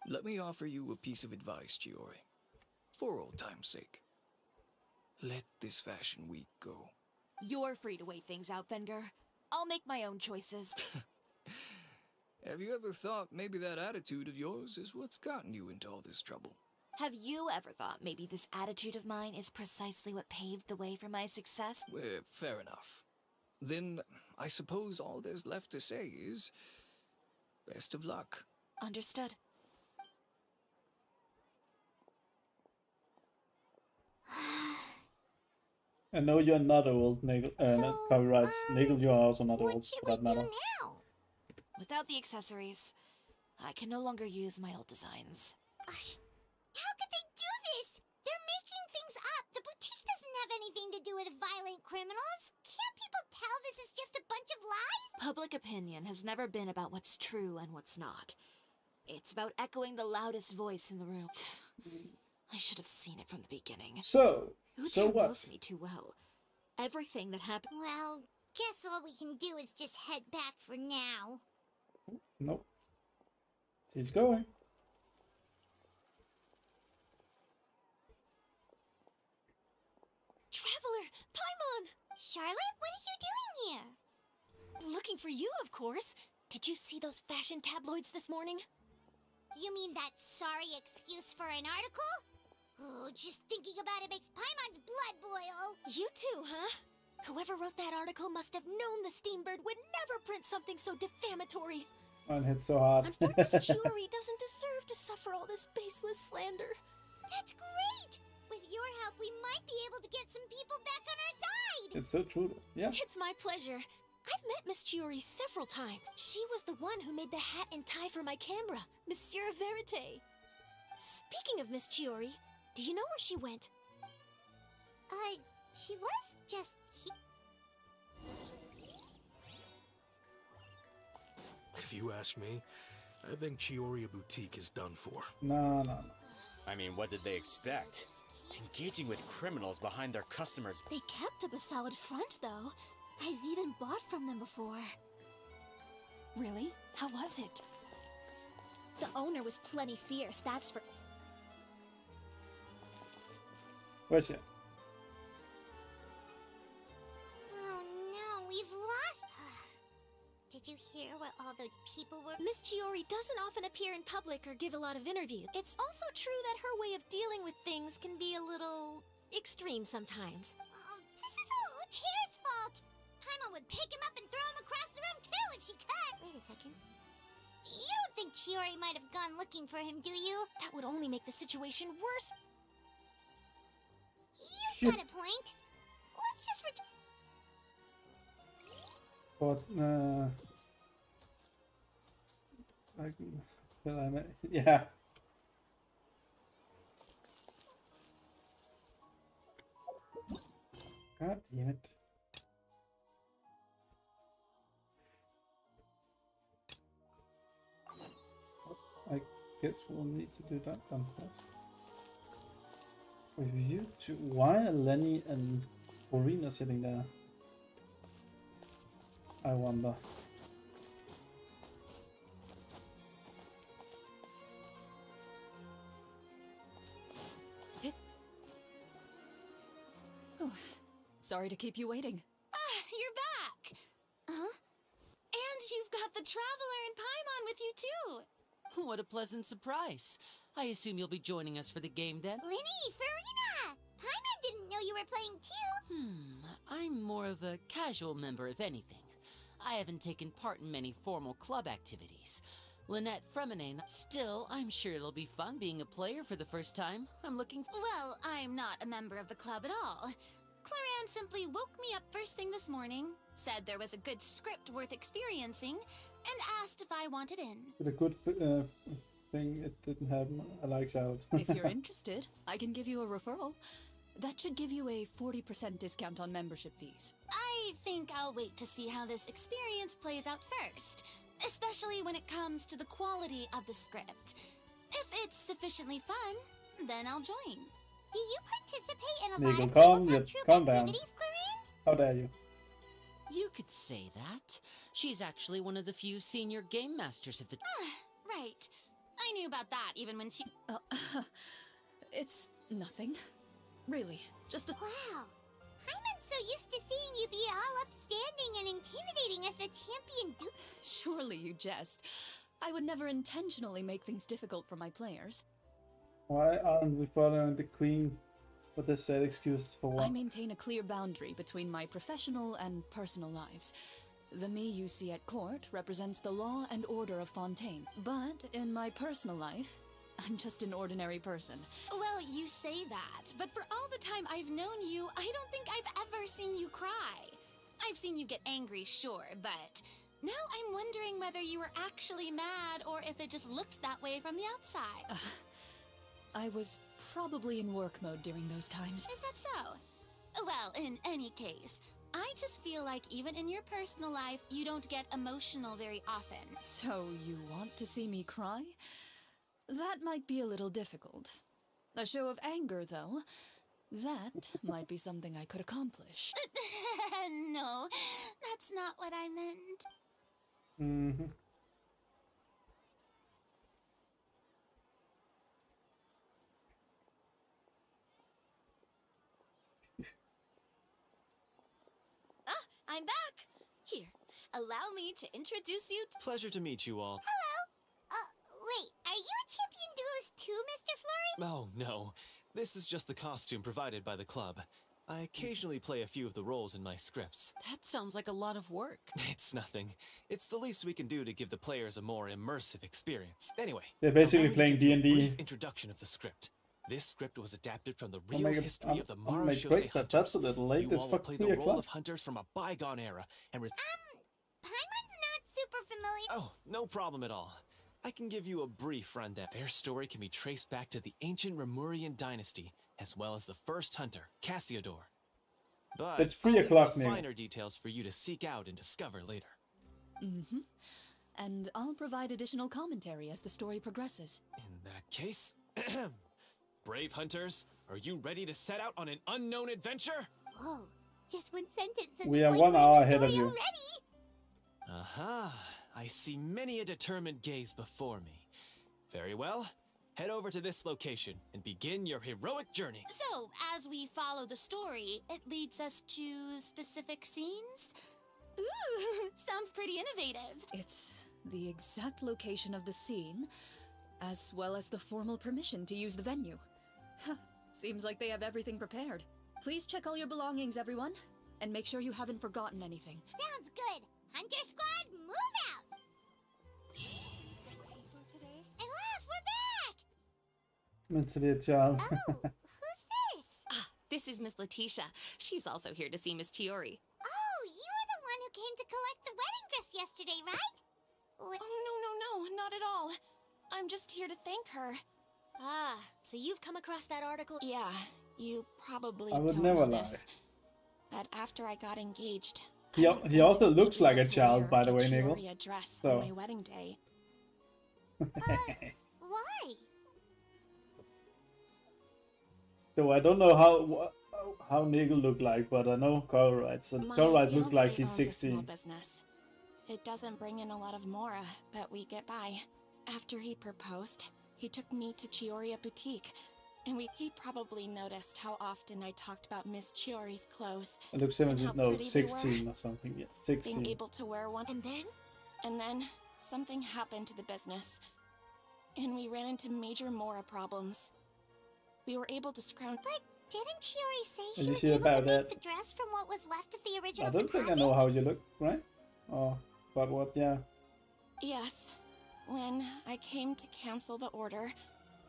Let me offer you a piece of advice, Chiori. For old time's sake. Let this Fashion Week go. You're free to wait things out, Venger. I'll make my own choices. Have you ever thought maybe that attitude of yours is what's gotten you into all this trouble? Have you ever thought maybe this attitude of mine is precisely what paved the way for my success? Fair enough. Then I suppose all there's left to say is best of luck. Understood. I know you're not old, Nigel. Not copyrights. Nigel, you are also not What old, should for we that do matter. now? Without the accessories, I can no longer use my old designs. How could they do this? They're making things up. The boutique doesn't have anything to do with violent criminals. Can't people tell this is just a bunch of lies? Public opinion has never been about what's true and what's not. It's about echoing the loudest voice in the room. I should have seen it from the beginning. So Uta what? knows me too well. Everything that happened. Well, guess all we can do is just head back for now. Nope. She's going. Traveler, Paimon! Charlotte, what are you doing here? Looking for you, of course. Did you see those fashion tabloids this morning? You mean that sorry excuse for an article? Oh, just thinking about it makes Paimon's blood boil. You too, huh? Whoever wrote that article must have known the Steambird would never print something so defamatory. Mine hit so hard. And Miss Chiori doesn't deserve to suffer all this baseless slander. That's great! With your help, we might be able to get some people back on our side! It's so true, though. Yeah. It's my pleasure. I've met Miss Chiori several times. She was the one who made the hat and tie for my camera, Monsieur Verite. Speaking of Miss Chiori, do you know where she went? She was just If you ask me, I think Chiori Boutique is done for. No. I mean, what did they expect? Engaging with criminals behind their customers. They kept up a solid front, though. I've even bought from them before. Really? How was it? The owner was plenty fierce, that's for... Where's she? Oh no, we've lost... Did you hear what all those people were... Miss Chiori doesn't often appear in public or give a lot of interviews. It's also true that her way of dealing with things can be a little... extreme sometimes. Oh, this is all Utear's fault! Paimon would pick him up and throw him across the room too if she could! Wait a second. You don't think Chiori might have gone looking for him, do you? That would only make the situation worse. You've got a point. Let's just But, yeah. God damn it. I guess we'll need to do that then first. With you two, why are Lenny and Corina sitting there? I wonder. Sorry to keep you waiting. You're back! Huh? And you've got the Traveler and Paimon with you too! What a pleasant surprise. I assume you'll be joining us for the game then? Linny, Farina! Paimon didn't know you were playing too! I'm more of a casual member, if anything. I haven't taken part in many formal club activities. Lynette Fremenane, still, I'm sure it'll be fun being a player for the first time. I'm looking... Well, I'm not a member of the club at all. Claran simply woke me up first thing this morning, said there was a good script worth experiencing, and asked if I wanted in. With a good thing, it didn't happen. I like Charlotte. If you're interested, I can give you a referral. That should give you a 40% discount on membership fees. I think I'll wait to see how this experience plays out first, especially when it comes to the quality of the script. If it's sufficiently fun, then I'll join. Do you participate in a Nigel, lot of tabletop troop calm down. activities, Clarin? How dare you? You could say that. She's actually one of the few senior game masters of the... Right. I knew about that even when she... It's nothing. Really, just a... Wow. Paimon's so used to seeing you be all upstanding and intimidating as a champion do? Surely you jest. I would never intentionally make things difficult for my players. Why aren't we following the queen with the said excuses for I what? maintain a clear boundary between my professional and personal lives. The me you see at court represents the law and order of Fontaine, but in my personal life, I'm just an ordinary person. Well, you say that, but for all the time I've known you, I don't think I've ever seen you cry. I've seen you get angry, sure, but now I'm wondering whether you were actually mad or if it just looked that way from the outside. I was probably in work mode during those times. Is that so? Well, in any case, I just feel like even in your personal life, you don't get emotional very often. So you want to see me cry? That might be a little difficult. A show of anger, though, that might be something I could accomplish. No, that's not what I meant. Mm-hmm. I'm back! Here, allow me to introduce you to— Pleasure to meet you all. Wait, are you a champion duelist too, Mr. Flurry? Oh, no. This is just the costume provided by the club. I occasionally play a few of the roles in my scripts. That sounds like a lot of work. It's nothing. It's the least we can do to give the players a more immersive experience. Anyway, They're basically allow me to playing give you a D&D. brief introduction of the script. This script was adapted from the real history of the I'll Maro make Shosei breakfast. hunters. That's a little late. You It's all will fucking play 3 the role o'clock. of hunters from a bygone era and Paimon's not super familiar. Oh, no problem at all. I can give you a brief rundown. Their story can be traced back to the ancient Remurian dynasty, as well as the first hunter, Cassiodor. But It's 3 I'll leave o'clock, the Neil. finer details for you to seek out and discover later. Mm-hmm. And I'll provide additional commentary as the story progresses. In that case, brave hunters, are you ready to set out on an unknown adventure? Whoa, just one sentence and We it's are like 1 we're in hour the ahead of story you. already. Aha, I see many a determined gaze before me. Very well, head over to this location and begin your heroic journey. So, as we follow the story, it leads us to specific scenes? Ooh, sounds pretty innovative. It's the exact location of the scene, as well as the formal permission to use the venue. Huh, seems like they have everything prepared. Please check all your belongings, everyone, and make sure you haven't forgotten anything. Sounds good. Hunter Squad, move out! Elaf, we're back! Mentally a child. Who's this? Ah, this is Miss Letitia. She's also here to see Miss Chiori. Oh, you were the one who came to collect the wedding dress yesterday, right? Oh, no, not at all. I'm just here to thank her. Ah, so you've come across that article? Yeah, you probably I would don't never know lie. this, but after I got engaged, He also looks like a child, by the way, Nigel. Chiori dress So. on my wedding day. Why? So I don't know how Nigel look like, but I know Colruyt. So My Colruyt looks like fiancé he's owns a small 16. business. It doesn't bring in a lot of mora, but we get by. After he proposed, he took me to Chioriya Boutique, and he probably noticed how often I talked about Miss Chiori's clothes. It looks and 17, how no, pretty they were. 16 or something. Yeah, Being 16. able to wear one. And then something happened to the business, and we ran into major mora problems. We were able to scrounge. But didn't Chiori say Did she you was see able to about make that? the dress from what was left of the original I don't think I deposit? know how you look, right? Oh, but what? Yeah. Yes. When I came to cancel the order,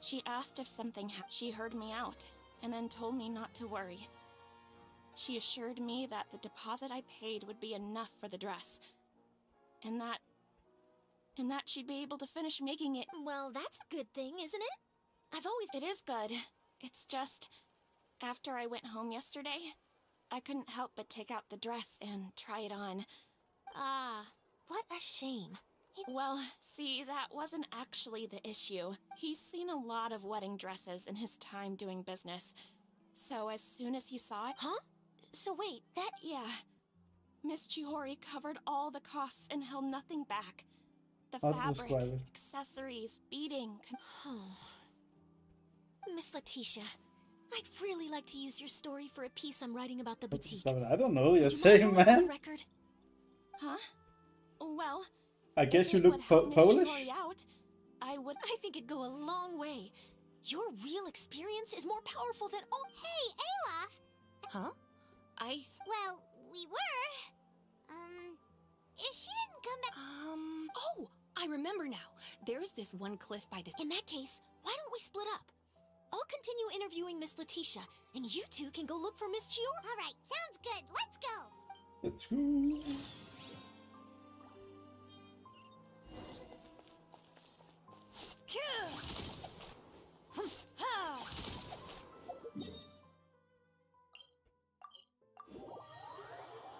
she asked if something She heard me out, and then told me not to worry. She assured me that the deposit I paid would be enough for the dress, and that she'd be able to finish making it. Well, that's a good thing, isn't it? It is good. It's just, after I went home yesterday, I couldn't help but take out the dress and try it on. Ah, what a shame. Well, see, that wasn't actually the issue. He's seen a lot of wedding dresses in his time doing business. So as soon as he saw it... Huh? So wait, that... Yeah. Miss Chiori covered all the costs and held nothing back. The I'll fabric, describe it. accessories, beading... Oh. Miss Letitia, I'd really like to use your story for a piece I'm writing about the boutique. I don't know. You're Would you mind saying, going on the man. record? Huh? Well, I guess you if it look would help Miss Polish? Chiori out, I think it'd go a long way. Your real experience is more powerful than all. Hey, Olaf! Huh? Well, we were. If she didn't come back. Oh, I remember now. There's this one cliff by this. In that case, why don't we split up? I'll continue interviewing Miss Letitia, and you two can go look for Miss Chiori. All right, sounds good. Let's go. Let's go.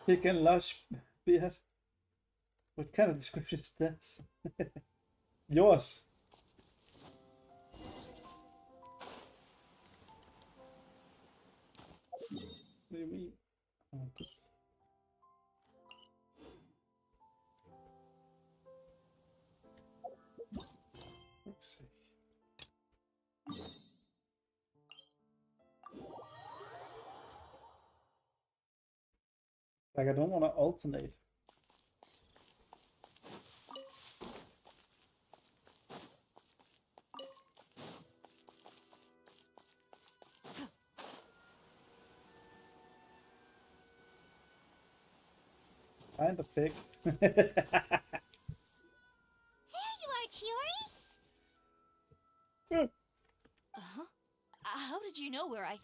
Big and lush beard. What kind of description is that? Yours. What do you mean? Oh, this. Let's see. Like, I don't want to alternate. Kind of thick. There you are, Chiori. How did you know where I...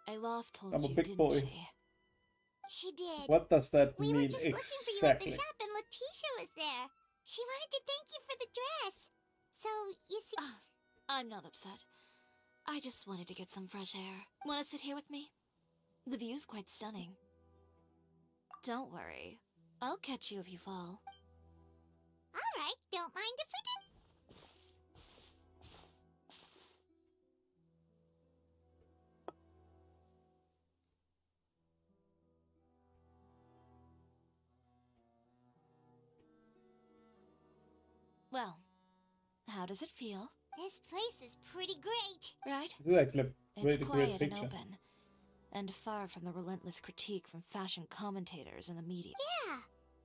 Olaf told I'm a you, big didn't boy. she? She did. What does that We mean were just looking for you at the exactly? shop and Letitia was there. She wanted to thank you for the dress. So, you see... I'm not upset. I just wanted to get some fresh air. Want to sit here with me? The view's quite stunning. Don't worry. I'll catch you if you fall. All right, don't mind if we did. Well, how does it feel? This place is pretty great. Right? This is actually a It's really great quiet and picture. open, and far from the relentless critique from fashion commentators and the media. Yeah,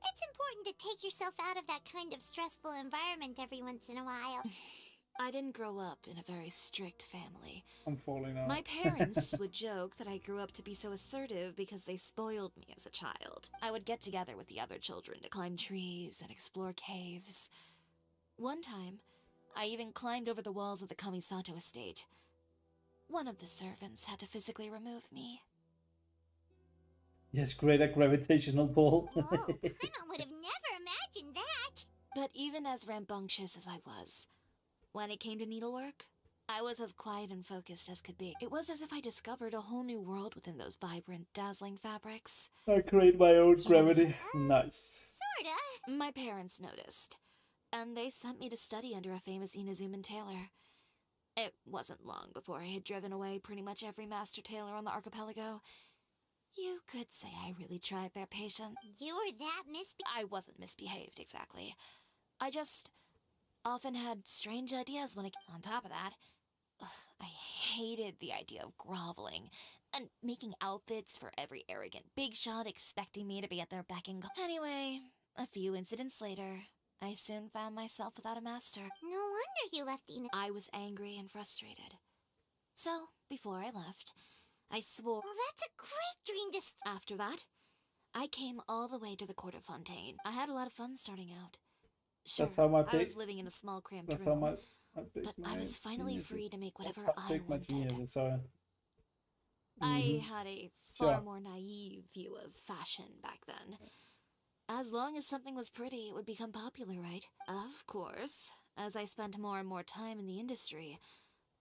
it's important to take yourself out of that kind of stressful environment every once in a while. I didn't grow up in a very strict family. I'm falling out. My parents would joke that I grew up to be so assertive because they spoiled me as a child. I would get together with the other children to climb trees and explore caves. One time, I even climbed over the walls of the Kamisato estate. One of the servants had to physically remove me. Yes, great at gravitational pull. Whoa, Paimon would have never imagined that. But even as rambunctious as I was, when it came to needlework, I was as quiet and focused as could be. It was as if I discovered a whole new world within those vibrant, dazzling fabrics. I create my own gravity. Nice. Sorta. My parents noticed, and they sent me to study under a famous Inazuman tailor. It wasn't long before I had driven away pretty much every master tailor on the archipelago. You could say I really tried their patience. You were that I wasn't misbehaved, exactly. I just often had strange ideas when on top of that, I hated the idea of groveling and making outfits for every arrogant big shot expecting me to be at their beck and call. Anyway, a few incidents later, I soon found myself without a master. No wonder you left Ina. I was angry and frustrated. So, before I left, I swore... Well, that's a great dream to... After that, I came all the way to the court of Fontaine. I had a lot of fun starting out. Sure, That's how my I was living in a small cramped That's room, how my big but I was finally genius is. free to make whatever That's how I big my wanted. genius is, sorry. I had a far Sure. more naive view of fashion back then. As long as something was pretty, it would become popular, right? Of course. As I spent more and more time in the industry,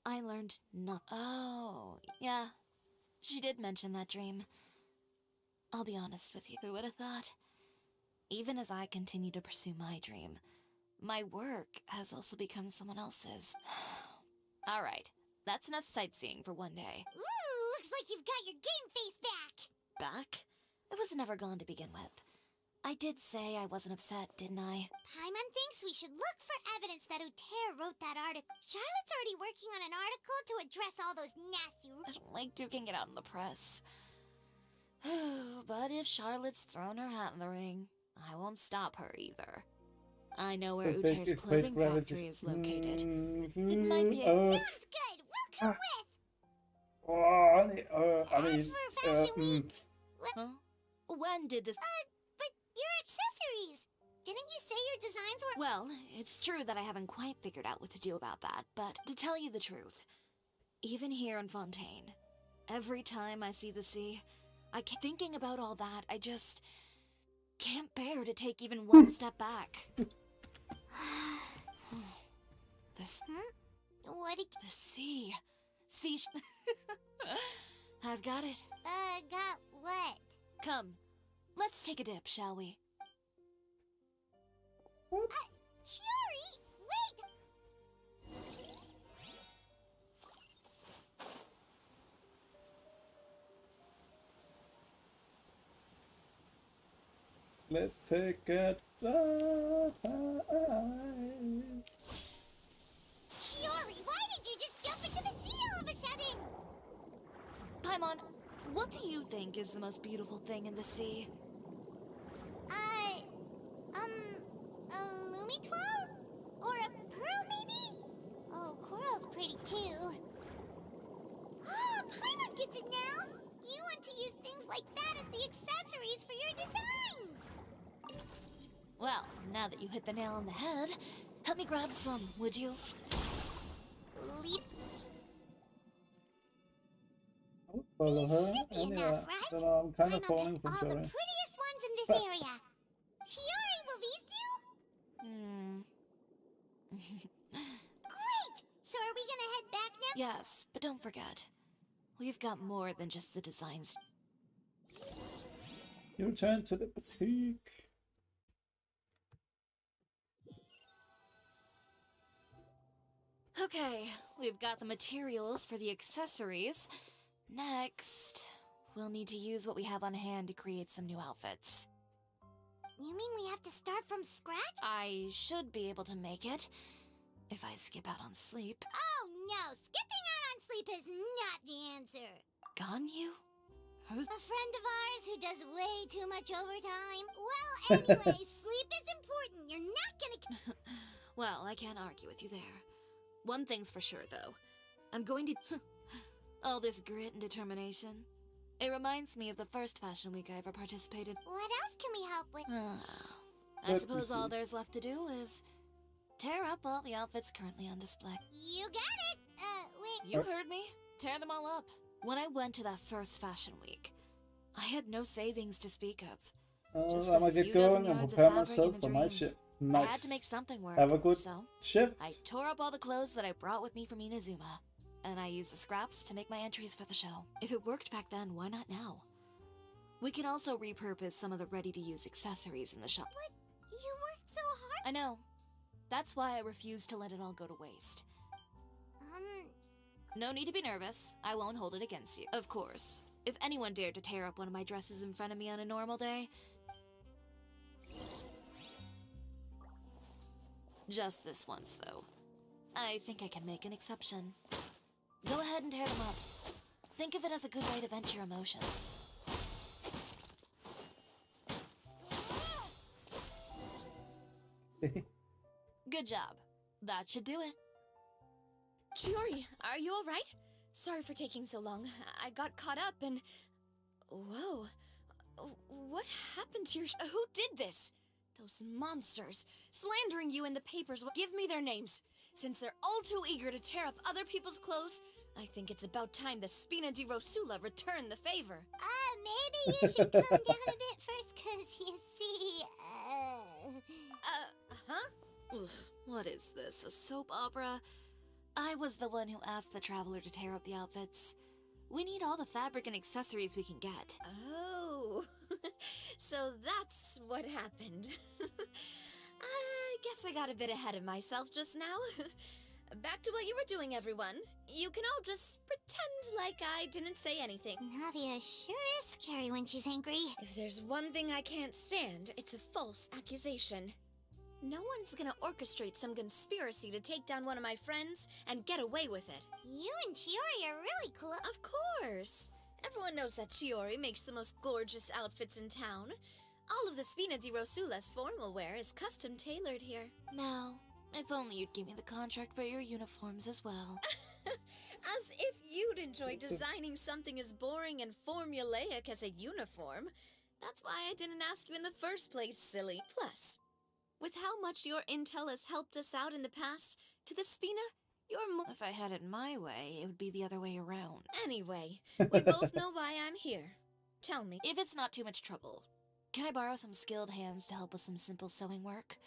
I learned nothing. Oh, yeah. She did mention that dream. I'll be honest with you. Who would have thought? Even as I continue to pursue my dream, my work has also become someone else's. Alright, that's enough sightseeing for one day. Ooh, looks like you've got your game face back. Back? It was never gone to begin with. I did say I wasn't upset, didn't I? Paimon thinks we should look for evidence that Uter wrote that article. Charlotte's already working on an article to address all those nasty... I don't like duking it out in the press. But if Charlotte's thrown her hat in the ring, I won't stop her either. I know where The big Uter's space clothing gravity. factory is located. It Mhm. might be a... Sounds good. We'll come with. Oh, I mean, As for Fashion Week, Huh? When did this... but your accessories. Didn't you say your designs were... Well, it's true that I haven't quite figured out what to do about that, but to tell you the truth, even here in Fontaine, every time I see the sea, I keep thinking about all that. I just can't bear to take even one step back. This... What did... The sea. I've got it. Got what? Come, let's take a dip, shall we? Chiori, wait! let's take a dive. Chiori, why did you just jump into the sea all of a sudden? Paimon, what do you think is the most beautiful thing in the sea? A Lumitoile? Or a pearl, maybe? Oh, coral's pretty too. Ah, Paimon gets it now! You want to use things like that as the accessories for your designs! Well, now that you hit the nail on the head, help me grab some, would you? Leap. I would follow her. Should be And enough, yeah, right? so now I'm kind of Paimon falling picked from all the Chiori. prettiest ones in this But- area. Chiori, will these do? Great! So are we gonna head back now? Yes, but don't forget, we've got more than just the designs. You return to the boutique. Okay, we've got the materials for the accessories. Next, we'll need to use what we have on hand to create some new outfits. You mean we have to start from scratch? I should be able to make it, if I skip out on sleep. Oh no, skipping out on sleep is not the answer. Ganyu? Who's... A friend of ours who does way too much overtime. Well, anyway, sleep is important. You're not gonna... Well, I can't argue with you there. One thing's for sure, though. I'm going to... all this grit and determination. It reminds me of the first Fashion Week I ever participated. What else can we help with? I suppose all there's left to do is tear up all the outfits currently on display. You got it! Wait. You heard me. Tear them all up. When I went to that first Fashion Week, I had no savings to speak of. Just I'm a gonna get few dozen going and yards of prepare fabric myself and a for my dream. shift. I had Nice. to make something work. Have a good so shift. I tore up all the clothes that I brought with me from Inazuma, and I used the scraps to make my entries for the show. If it worked back then, why not now? We can also repurpose some of the ready-to-use accessories in the shop. But you worked so hard. I know. That's why I refuse to let it all go to waste. No need to be nervous. I won't hold it against you. Of course, if anyone dared to tear up one of my dresses in front of me on a normal day... Just this once, though. I think I can make an exception. Go ahead and tear them up. Think of it as a good way to vent your emotions. Good job. That should do it. Chiori, are you alright? Sorry for taking so long. I got caught up and... Whoa. What happened to your... Who did this? Those monsters. Slandering you in the papers. Give me their names. Since they're all too eager to tear up other people's clothes, I think it's about time the Spina di Rosula return the favor. Maybe you should calm down a bit first, cause you see, Ugh, what is this, a soap opera? I was the one who asked the traveler to tear up the outfits. We need all the fabric and accessories we can get. Oh, so that's what happened. I guess I got a bit ahead of myself just now. Back to what you were doing, everyone. You can all just pretend like I didn't say anything. Nadia sure is scary when she's angry. If there's one thing I can't stand, it's a false accusation. No one's gonna orchestrate some conspiracy to take down one of my friends and get away with it. You and Chiori are really cool. Of course. Everyone knows that Chiori makes the most gorgeous outfits in town. All of the Spina di Rosula's formal wear is custom tailored here. Now, if only you'd give me the contract for your uniforms as well. As if you'd enjoy designing something as boring and formulaic as a uniform. That's why I didn't ask you in the first place, silly. Plus, with how much your intel has helped us out in the past, to the Spina, you're more— If I had it my way, it would be the other way around. Anyway, we both know why I'm here. Tell me. If it's not too much trouble, can I borrow some skilled hands to help with some simple sewing work?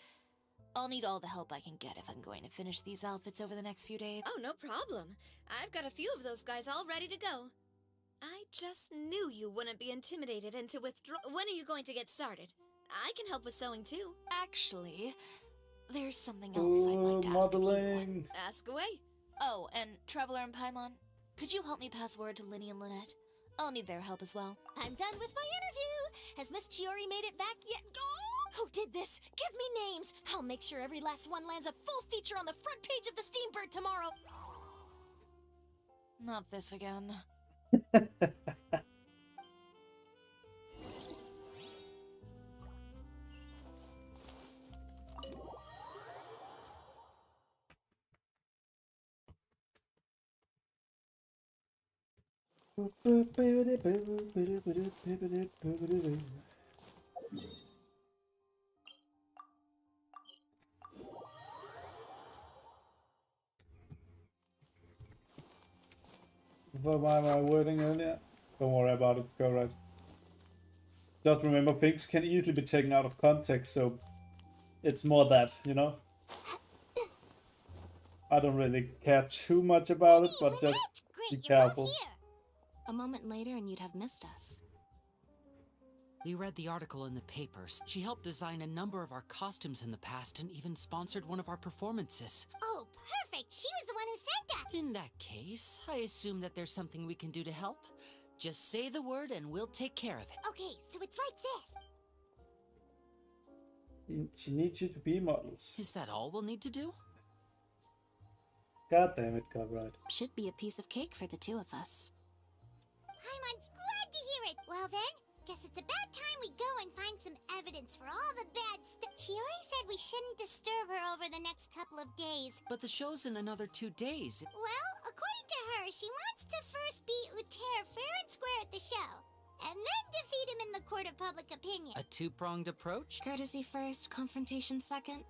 I'll need all the help I can get if I'm going to finish these outfits over the next few days. Oh, no problem. I've got a few of those guys all ready to go. I just knew you wouldn't be intimidated into withdraw— When are you going to get started? I can help with sewing too. Actually, there's something else I'd like to ask of you. Ask away. Oh, and Traveler and Paimon, could you help me pass word to Linny and Lynette? I'll need their help as well. I'm done with my interview. Has Miss Chiori made it back yet? Oh, who did this? Give me names. I'll make sure every last one lands a full feature on the front page of the Steambird tomorrow. Not this again. What am I wording earlier? Don't worry about it, go right. Just remember, things can easily be taken out of context, so it's more that, you know? I don't really care too much about it, but just be careful. A moment later and you'd have missed us. We read the article in the papers. She helped design a number of our costumes in the past and even sponsored one of our performances. Oh, perfect. She was the one who said that. In that case, I assume that there's something we can do to help. Just say the word and we'll take care of it. Okay, so it's like this. She needs you to be models. Is that all we'll need to do? God damn it, copyright. Should be a piece of cake for the two of us. Paimon's glad to hear it. Well then, guess it's about time we go and find some evidence for all the bad stuff. Chiori said we shouldn't disturb her over the next couple of days. But the show's in another 2 days. Well, according to her, she wants to first beat Uter fair and square at the show, and then defeat him in the court of public opinion. A two-pronged approach? Courtesy first, confrontation second?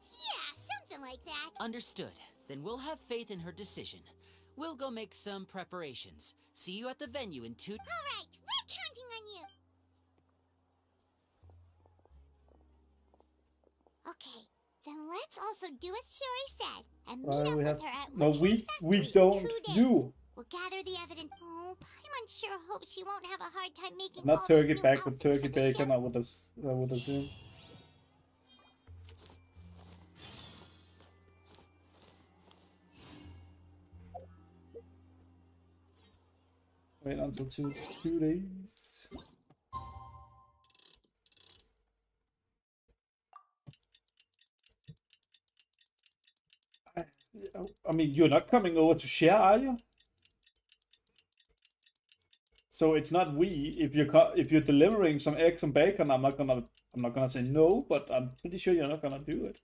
Yeah, something like that. Understood. Then we'll have faith in her decision. We'll go make some preparations. See you at the venue in 2— All right, we're counting on you. Okay, then let's also do as Chiori said and meet up with her at Uter's factory we in don't 2 days. do. We'll gather the evidence. Oh, Paimon sure hopes she won't have a hard time making Not all turkey those new back with outfits turkey for the show. bacon, I would assume. Wait until two days. I mean, you're not coming over to share, are you? So it's not we. If you're delivering some eggs and bacon, I'm not gonna say no, but I'm pretty sure you're not gonna do it.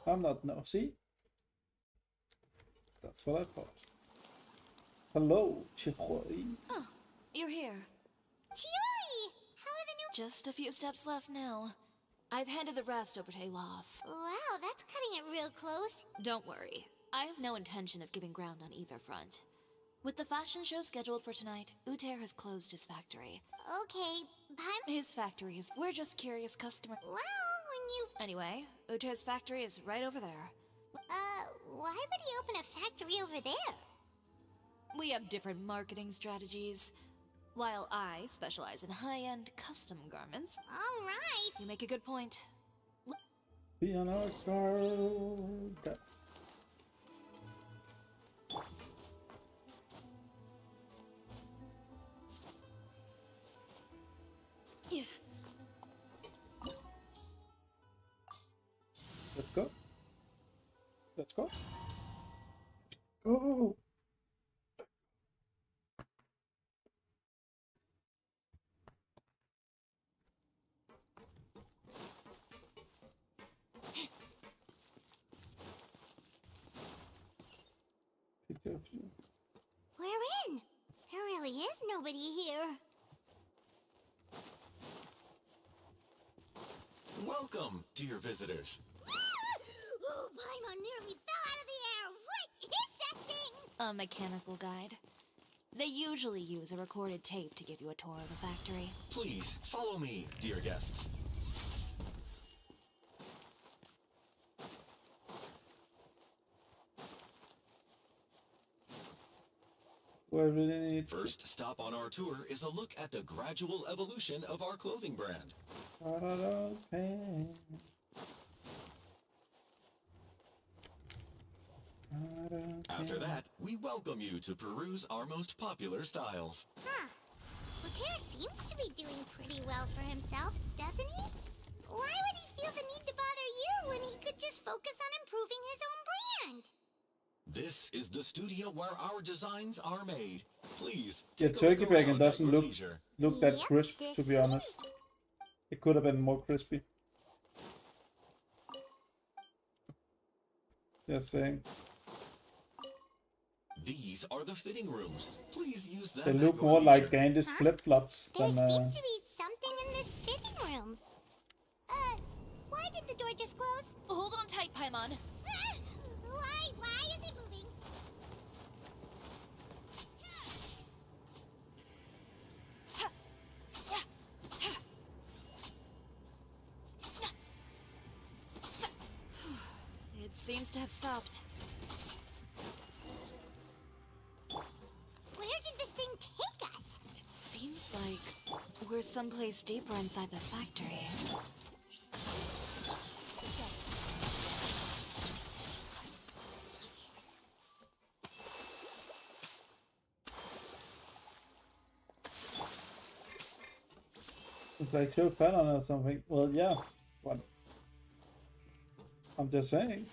I'm not now. See? That's what I thought. Hello, Chiori. Oh, you're here. Chiori! How are the new— Just a few steps left now. I've handed the rest over to Elof. Wow, that's cutting it real close. Don't worry. I have no intention of giving ground on either front. With the fashion show scheduled for tonight, Uter has closed his factory. Okay, His factory is— We're just curious customers. Well, when you— Anyway, Uter's factory is right over there. Why would he open a factory over there? We have different marketing strategies. While I specialize in high-end custom garments. All right. You make a good point. Be on our guard. Let's go. Let's go. Go. We're in. There really is nobody here. Welcome, dear visitors. Oh, Paimon nearly fell out of the air. What is that thing? A mechanical guide. They usually use a recorded tape to give you a tour of the factory. Please, follow me, dear guests. First stop on our tour is a look at the gradual evolution of our clothing brand. After that, we welcome you to peruse our most popular styles. Huh. Lothair seems to be doing pretty well for himself, doesn't he? Why would he feel the need to bother you when he could just focus on improving his own brand? This is the studio where our designs are made. Please, Yeah, take a turkey look bacon around at doesn't your look leisure. that crisp, to be honest. It could have been more crispy. Just saying. These are the fitting rooms. Please use them. They at look your more like leisure. Gandhi's flip-flops There than seems to be something in this fitting room. Why did the door just close? Hold on tight, Paimon. Why is it moving? It seems to have stopped. Where did this thing take us? It seems like we're someplace deeper inside the factory. it's like Joe Fallon or something. Well, yeah, but I'm just saying.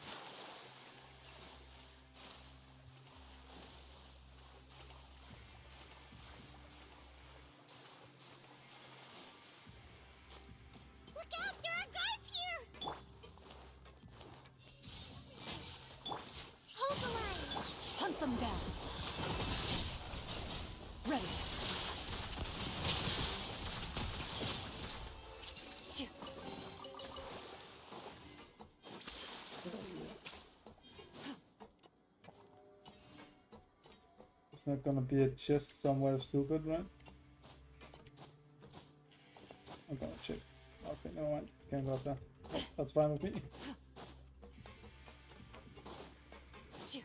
Look out! There are guards here! Hold the line! Hunt them down. Ready. Shoot. It's not gonna be a chest somewhere stupid, right? I'm gonna check. Okay, never mind. Can't go up there. That's fine with me. Shoot.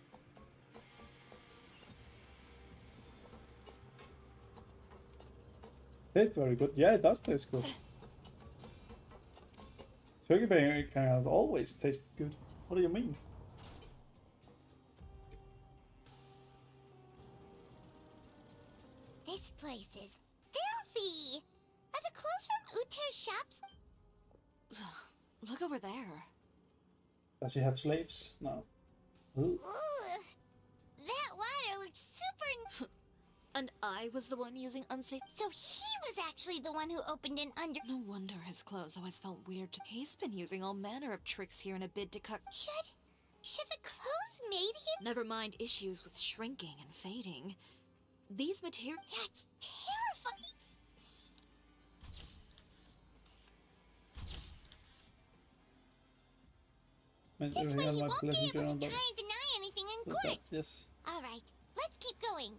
Tastes very good. Yeah, it does taste good. Turkey bacon has always tasted good. What do you mean? This place is filthy! Are the clothes from Uther's shops? Look over there. Does she have slaves? No. Ooh. Ugh. That water looks super... And I was the one using unsafe... So he was actually the one who opened an under... No wonder his clothes always felt weird. He's been using all manner of tricks here in a bid to cut... Should the clothes made here... Never mind issues with shrinking and fading. These materials... That's terrifying! This way he won't be able to try and deny anything in court. Yes. Alright, let's keep going.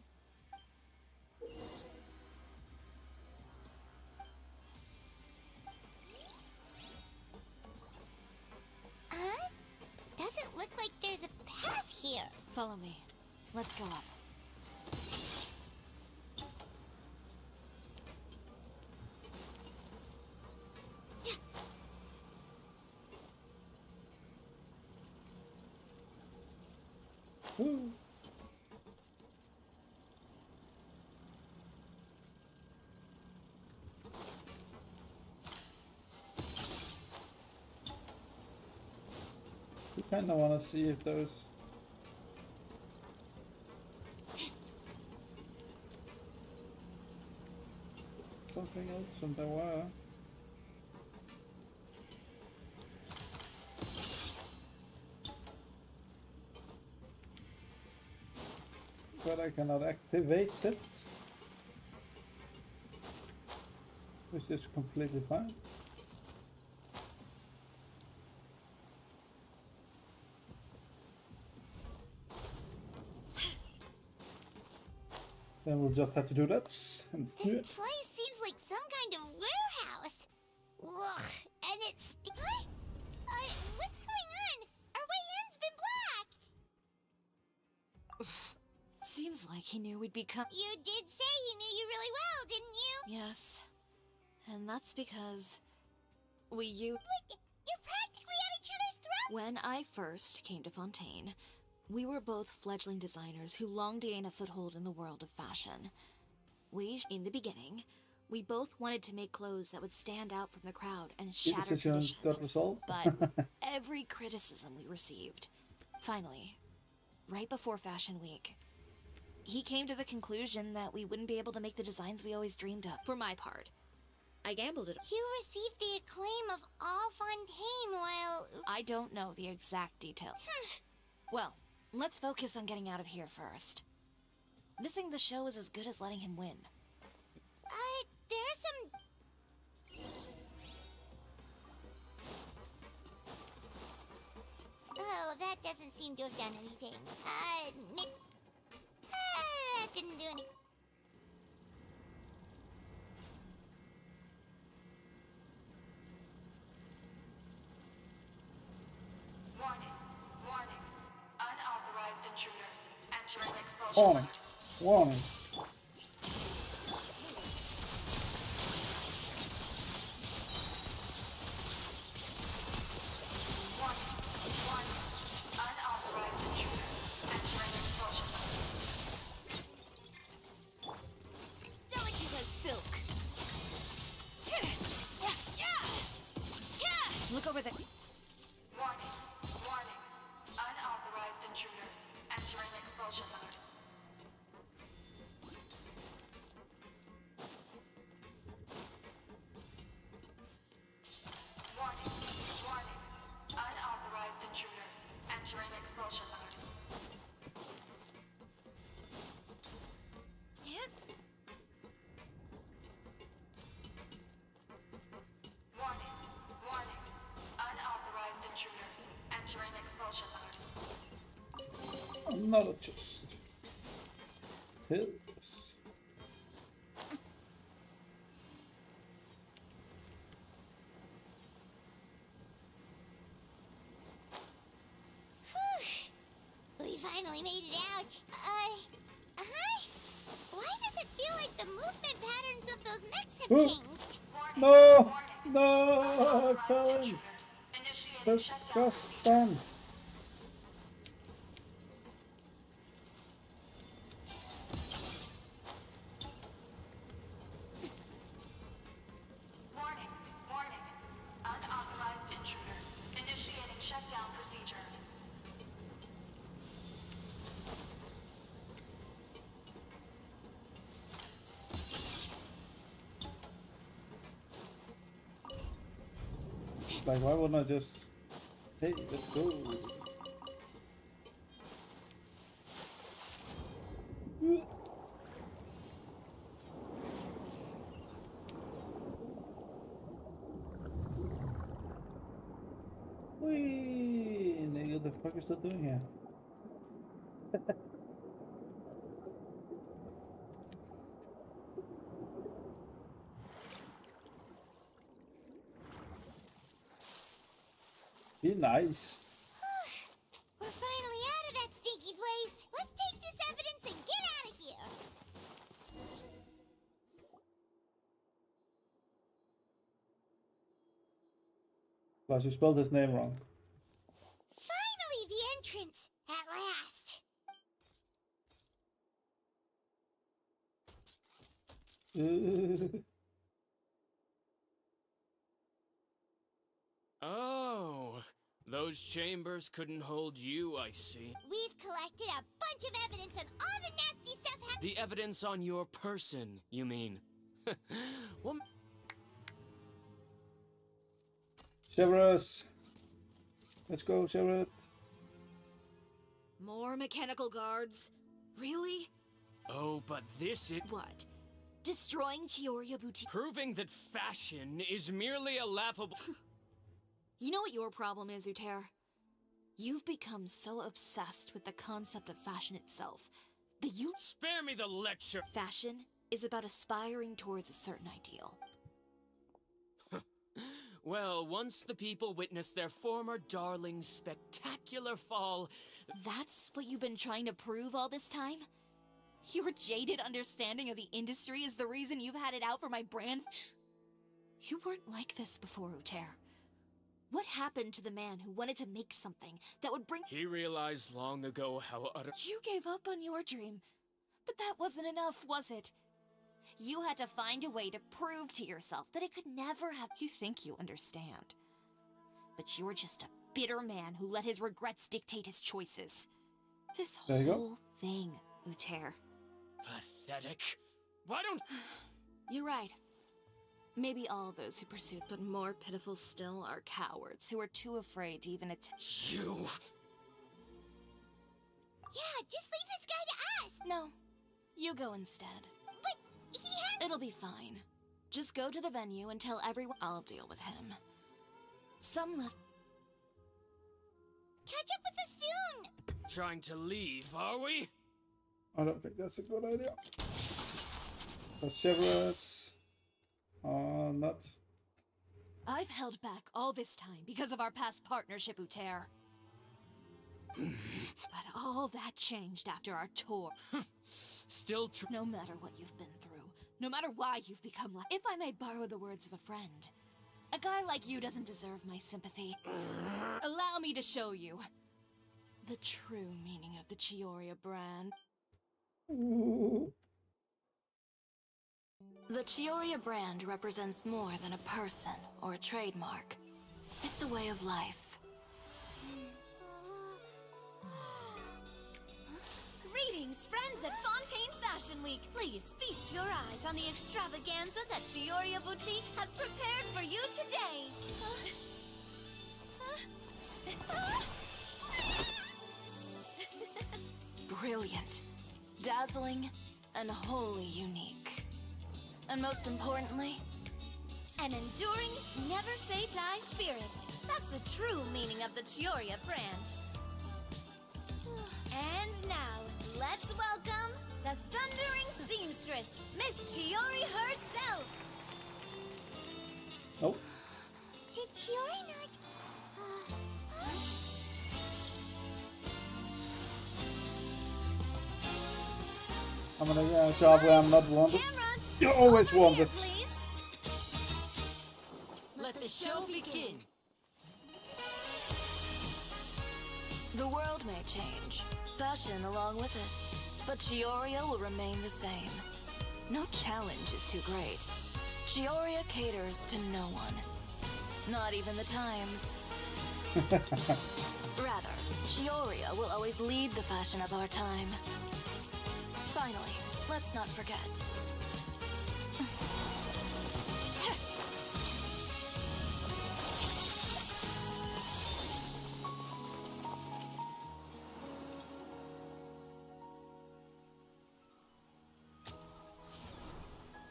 Huh? Doesn't look like there's a path here. Follow me. Let's go up. Woo. You kind of want to see if there's something else from the wire. But I cannot activate it, which is completely fine. Then we'll just have to do that. Let's do it. This place seems like some kind of warehouse. Ugh, and it's... What? What's going on? Our way in's been blocked! Seems like he knew we'd be You did say he knew you really well, didn't you? Yes. And that's because... But you're practically at each other's throat! When I first came to Fontaine, we were both fledgling designers who longed to gain a foothold in the world of fashion. In the beginning, we both wanted to make clothes that would stand out from the crowd and shatter tradition. Got resolved. But with every criticism we received, finally, right before Fashion Week, he came to the conclusion that we wouldn't be able to make the designs we always dreamed of. For my part, I gambled it. You received the acclaim of all Fontaine while... I don't know the exact details. Well, let's focus on getting out of here first. Missing the show is as good as letting him win. There's some... Oh, that doesn't seem to have done anything. That didn't do anything. Warning. Warning. Unauthorized intruders entering expulsion. Warning. Warning. Delicate as silk. Look over there. Warning. Warning. Unauthorized intruders entering expulsion mode. Warning. Warning. Unauthorized intruders entering expulsion mode. Warning. Warning. Unauthorized intruders entering expulsion mode. Another chest. Pills. We finally made it out. Why does it feel like the movement patterns of those mechs have changed? No! No! I fell in. Disgusting. Warning. Warning. Unauthorized intruders initiating shutdown procedure. Like, why wouldn't I just... Hey, let's go. Whee! Nigga, what the fuck is that doing here? Be nice. We're finally out of that stinky place. Let's take this evidence and get out of here. Plus, you spelled his name wrong. Finally, the entrance. At last. Oh, those chambers couldn't hold you, I see. We've collected a bunch of evidence on all the nasty stuff The evidence on your person, you mean? Well, Severus. Let's go, Severus. More mechanical guards? Really? oh, but this is What? Destroying Chioria Boutique? proving that fashion is merely a laughable. You know what your problem is, Uter? You've become so obsessed with the concept of fashion itself that you— Spare me the lecture! Fashion is about aspiring towards a certain ideal. Well, once the people witness their former darling's spectacular fall... That's what you've been trying to prove all this time? Your jaded understanding of the industry is the reason you've had it out for my brand? You weren't like this before, Uter. What happened to the man who wanted to make something that would bring— He realized long ago how utter... You gave up on your dream. But that wasn't enough, was it? You had to find a way to prove to yourself that it could never have— You think you understand. But you're just a bitter man who let his regrets dictate his choices. This whole thing, Uter. Pathetic. Why don't... You're right. Maybe all those who pursue, but more pitiful still are cowards who are too afraid to even attempt. You... Yeah, just leave this guy to us! No, you go instead. But he had— It'll be fine. Just go to the venue and tell everyone— I'll deal with him. Some less— Catch up with us soon! Trying to leave, are we? I don't think that's a good idea. Severus. Nuts. I've held back all this time because of our past partnership, Uter. But all that changed after our tour. Still true. No matter what you've been through, no matter why you've become like— If I may borrow the words of a friend, a guy like you doesn't deserve my sympathy. Allow me to show you the true meaning of the Chioria brand. The Chioria brand represents more than a person or a trademark. It's a way of life. Greetings, friends at Fontaine Fashion Week. Please feast your eyes on the extravaganza that Chioria Boutique has prepared for you today. Brilliant, dazzling, and wholly unique. And most importantly, An enduring, never-say-die spirit. That's the true meaning of the Chioria brand. And now, let's welcome the thundering seamstress, Miss Chiori herself! Nope. Did Chiori not... I'm gonna get a job where I'm not wanted. Cameras, You're always over here, wanted. please. Let the show begin. the world may change, fashion along with it, but Chioria will remain the same. No challenge is too great. Chioria caters to no one. Not even the times. Rather, Chioria will always lead the fashion of our time. Finally, let's not forget.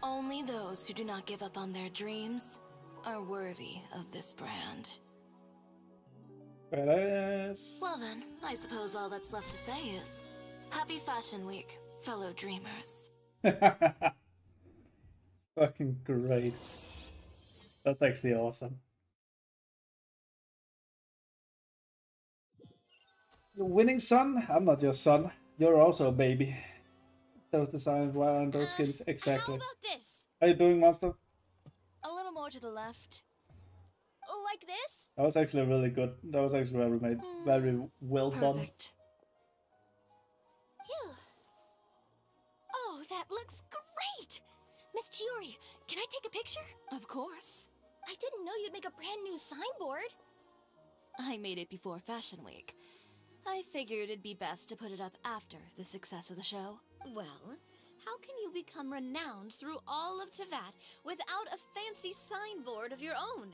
Only those who do not give up on their dreams are worthy of this brand. Badass. Well then, I suppose all that's left to say is, Happy Fashion Week, fellow dreamers. Fucking great. That's actually awesome. You're winning, son? I'm not your son. You're also a baby. Those designs, why aren't those skins? Exactly. How about this? How you doing, Monster? A little more to the left. Like this? That was actually really good. That was actually very made. Very well done. Perfect. Phew. Oh, that looks great! Miss Chiori, can I take a picture? Of course. I didn't know you'd make a brand new signboard. I made it before Fashion Week. I figured it'd be best to put it up after the success of the show. Well, how can you become renowned through all of Tevat without a fancy signboard of your own?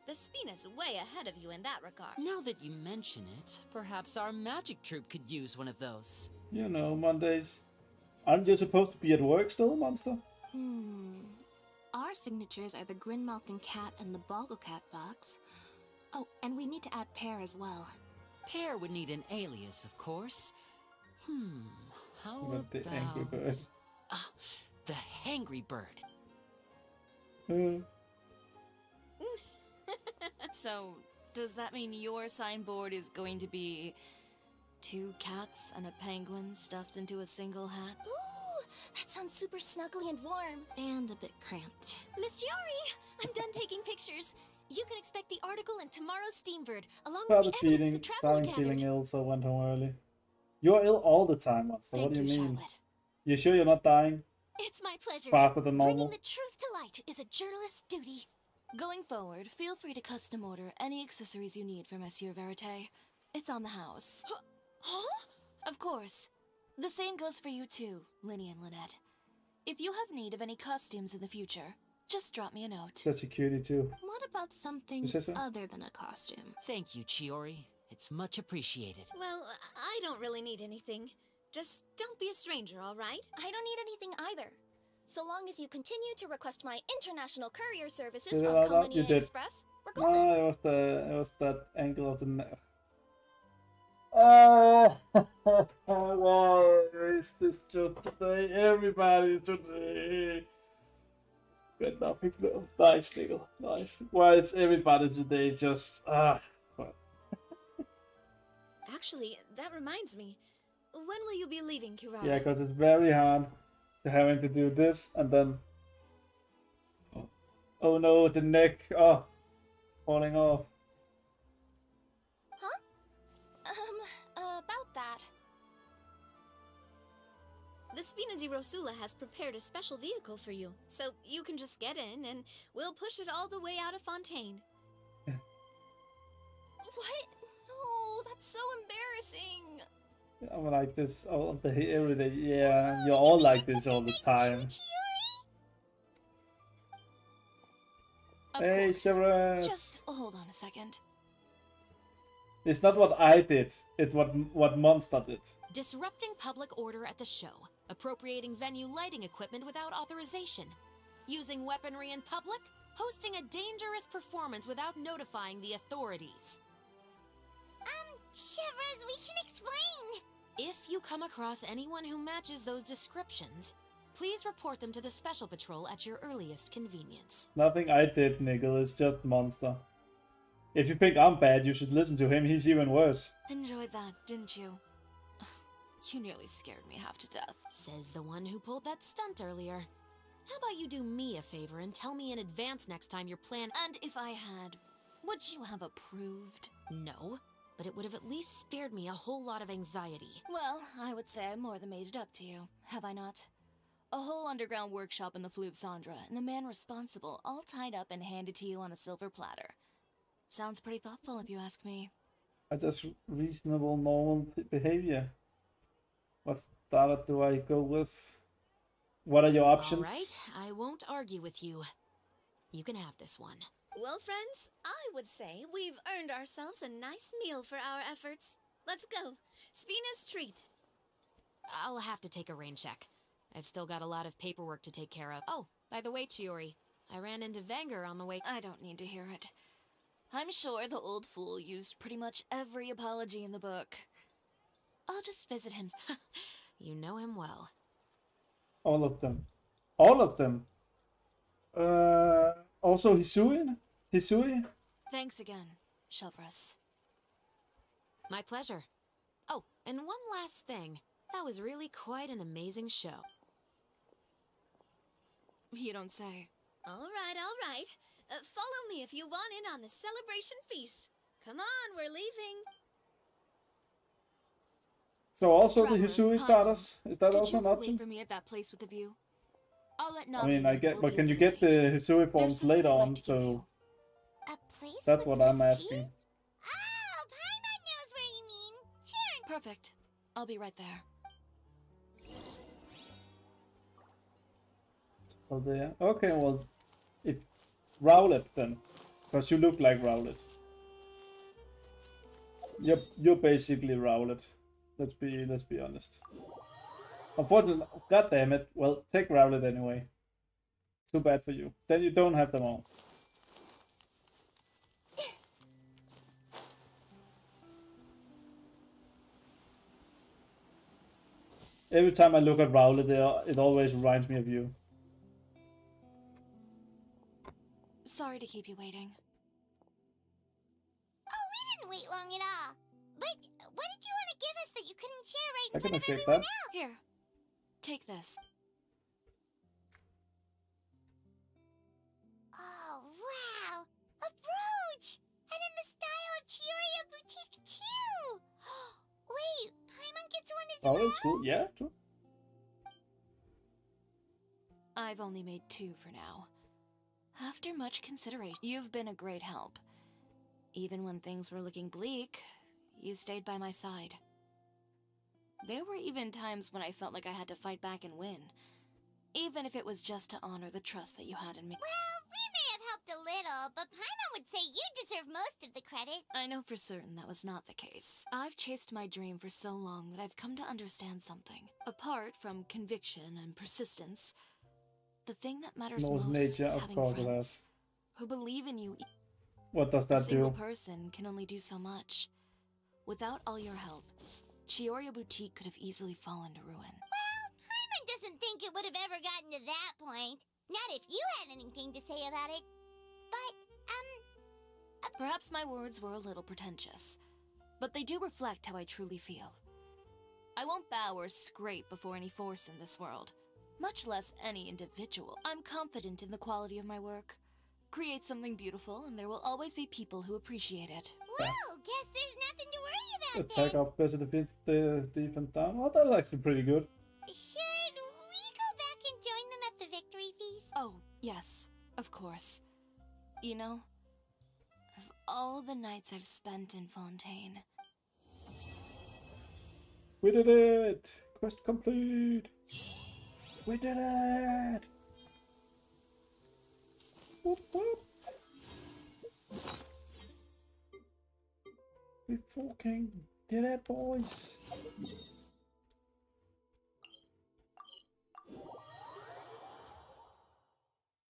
The Spina's way ahead of you in that regard. Now that you mention it, perhaps our magic troupe could use one of those. You know, Mondays. Aren't you supposed to be at work still, Monster? Our signatures are the Grinmalkin cat and the Bogglecat box. Oh, and we need to add Pear as well. Pear would need an alias, of course. How What about... the Angry Bird? The Hangry Bird. So, does that mean your signboard is going to be 2 cats and a penguin stuffed into a single hat? Ooh, that sounds super snuggly and warm. And a bit cramped. Miss Chiori, I'm done taking pictures. You can expect the article in tomorrow's Steambird, along Started with the evidence the traveler starting feeling gathered. ill, so went home early. You're ill all the time, Monster. What Thank do you you, mean? Charlotte. You sure you're not dying? It's my pleasure. Faster than normal? Bringing the truth to light is a journalist's duty. Going forward, feel free to custom order any accessories you need for Monsieur Verite. It's on the house. Huh? Of course. The same goes for you too, Linny and Lynette. If you have need of any costumes in the future, just drop me a note. Such a cutie too. What about something Is this it? other than a costume? Thank you, Chiori. It's much appreciated. Well, I don't really need anything. Just don't be a stranger, all right? I don't need anything either. So long as you continue to request my international courier services Did from I not? You Communier did. Express, we're golden. No, it was that angle of the neck. Oh, why is this just today? Everybody's today. Good nothing though. Nice, Nickel. Nice. Why is everybody today just well. Actually, that reminds me. When will you be leaving, Kirara? Yeah, because it's very hard to having to do this and then. Oh no, the neck. Oh, falling off. About that. The Spina di Rosula has prepared a special vehicle for you, so you can just get in and we'll push it all the way out of Fontaine. What? No, that's so embarrassing. I'm like this all the every day. Yeah, you're all like this all the time. Of Hey, course. Severus. Just hold on a second. It's not what I did. It's what Monster did. Disrupting public order at the show, appropriating venue lighting equipment without authorization, using weaponry in public, hosting a dangerous performance without notifying the authorities. Shivers, we can explain! If you come across anyone who matches those descriptions, please report them to the Special Patrol at your earliest convenience. Nothing I did, Nickel. It's just Monster. If you think I'm bad, you should listen to him. He's even worse. Enjoyed that, didn't you? You nearly scared me half to death. Says the one who pulled that stunt earlier. How about you do me a favor and tell me in advance next time your plan— And if I had, would you have approved? No, but it would have at least spared me a whole lot of anxiety. Well, I would say I more than made it up to you, have I not? A whole underground workshop in the Fleuve Sandra, and the man responsible all tied up and handed to you on a silver platter. Sounds pretty thoughtful if you ask me. I just reasonable, normal behavior. What starter do I go with? What are your options? All right, I won't argue with you. You can have this one. Well, friends, I would say we've earned ourselves a nice meal for our efforts. Let's go. Spina's treat. I'll have to take a rain check. I've still got a lot of paperwork to take care of. Oh, by the way, Chiori, I ran into Venger on the way— I don't need to hear it. I'm sure the old fool used pretty much every apology in the book. I'll just visit him. You know him well. All of them. All of them. Also Hisui? Hisui? Thanks again, Shelvrus. My pleasure. Oh, and one last thing. That was really quite an amazing show. You don't say. All right. Follow me if you want in on the celebration feast. Come on, we're leaving. So also Traveler, the Hisui hi. starters? Is that Could also you an wait option? for me at that place with the view? I'll let I mean, Navi I know get, we'll but be can you a little get the late. Hisui There's forms something later I'd like on? to give So you. A place that's with what no I'm fee? asking. Oh, Paimon knows where you mean. Sure. Perfect. I'll be right there. Oh, there. Okay, well, if Rowlet then, because you look like Rowlet. You're basically Rowlet. Let's be honest. Unfortunately, god damn it. Well, take Rowlet anyway. Too bad for you. Then you don't have them all. Every time I look at Rowlet, it always reminds me of you. Sorry to keep you waiting. Oh, we didn't wait long at all. But what did you want to give us that you couldn't share right I in can front of accept everyone that. else? Here, take this. Oh, wow. A brooch! And in the style of Chioria Boutique, too! Wait, Paimon gets one as well? Rowlet's cool. Yeah, true. I've only made 2 for now. After much consideration, you've been a great help. Even when things were looking bleak, you stayed by my side. There were even times when I felt like I had to fight back and win, even if it was just to honor the trust that you had in me. Well, we may have helped a little, but Paimon would say you deserve most of the credit. I know for certain that was not the case. I've chased my dream for so long that I've come to understand something. Apart from conviction and persistence, the thing that matters Knows most nature, is of having course it friends has. who believe in you. What does A that single do? person can only do so much. Without all your help, Chioria Boutique could have easily fallen to ruin. Well, Paimon doesn't think it would have ever gotten to that point. Not if you had anything to say about it. But, Perhaps my words were a little pretentious, but they do reflect how I truly feel. I won't bow or scrape before any force in this world, much less any individual. I'm confident in the quality of my work. Create something beautiful, and there will always be people who appreciate it. well, guess there's nothing to worry about Attack then. off better defense down. Oh, that's actually pretty good. Should we go back and join them at the victory feast? Oh, yes, of course. You know, of all the nights I've spent in Fontaine, We did it! Quest complete! We did it! Whoop, whoop. We fucking did it, boys!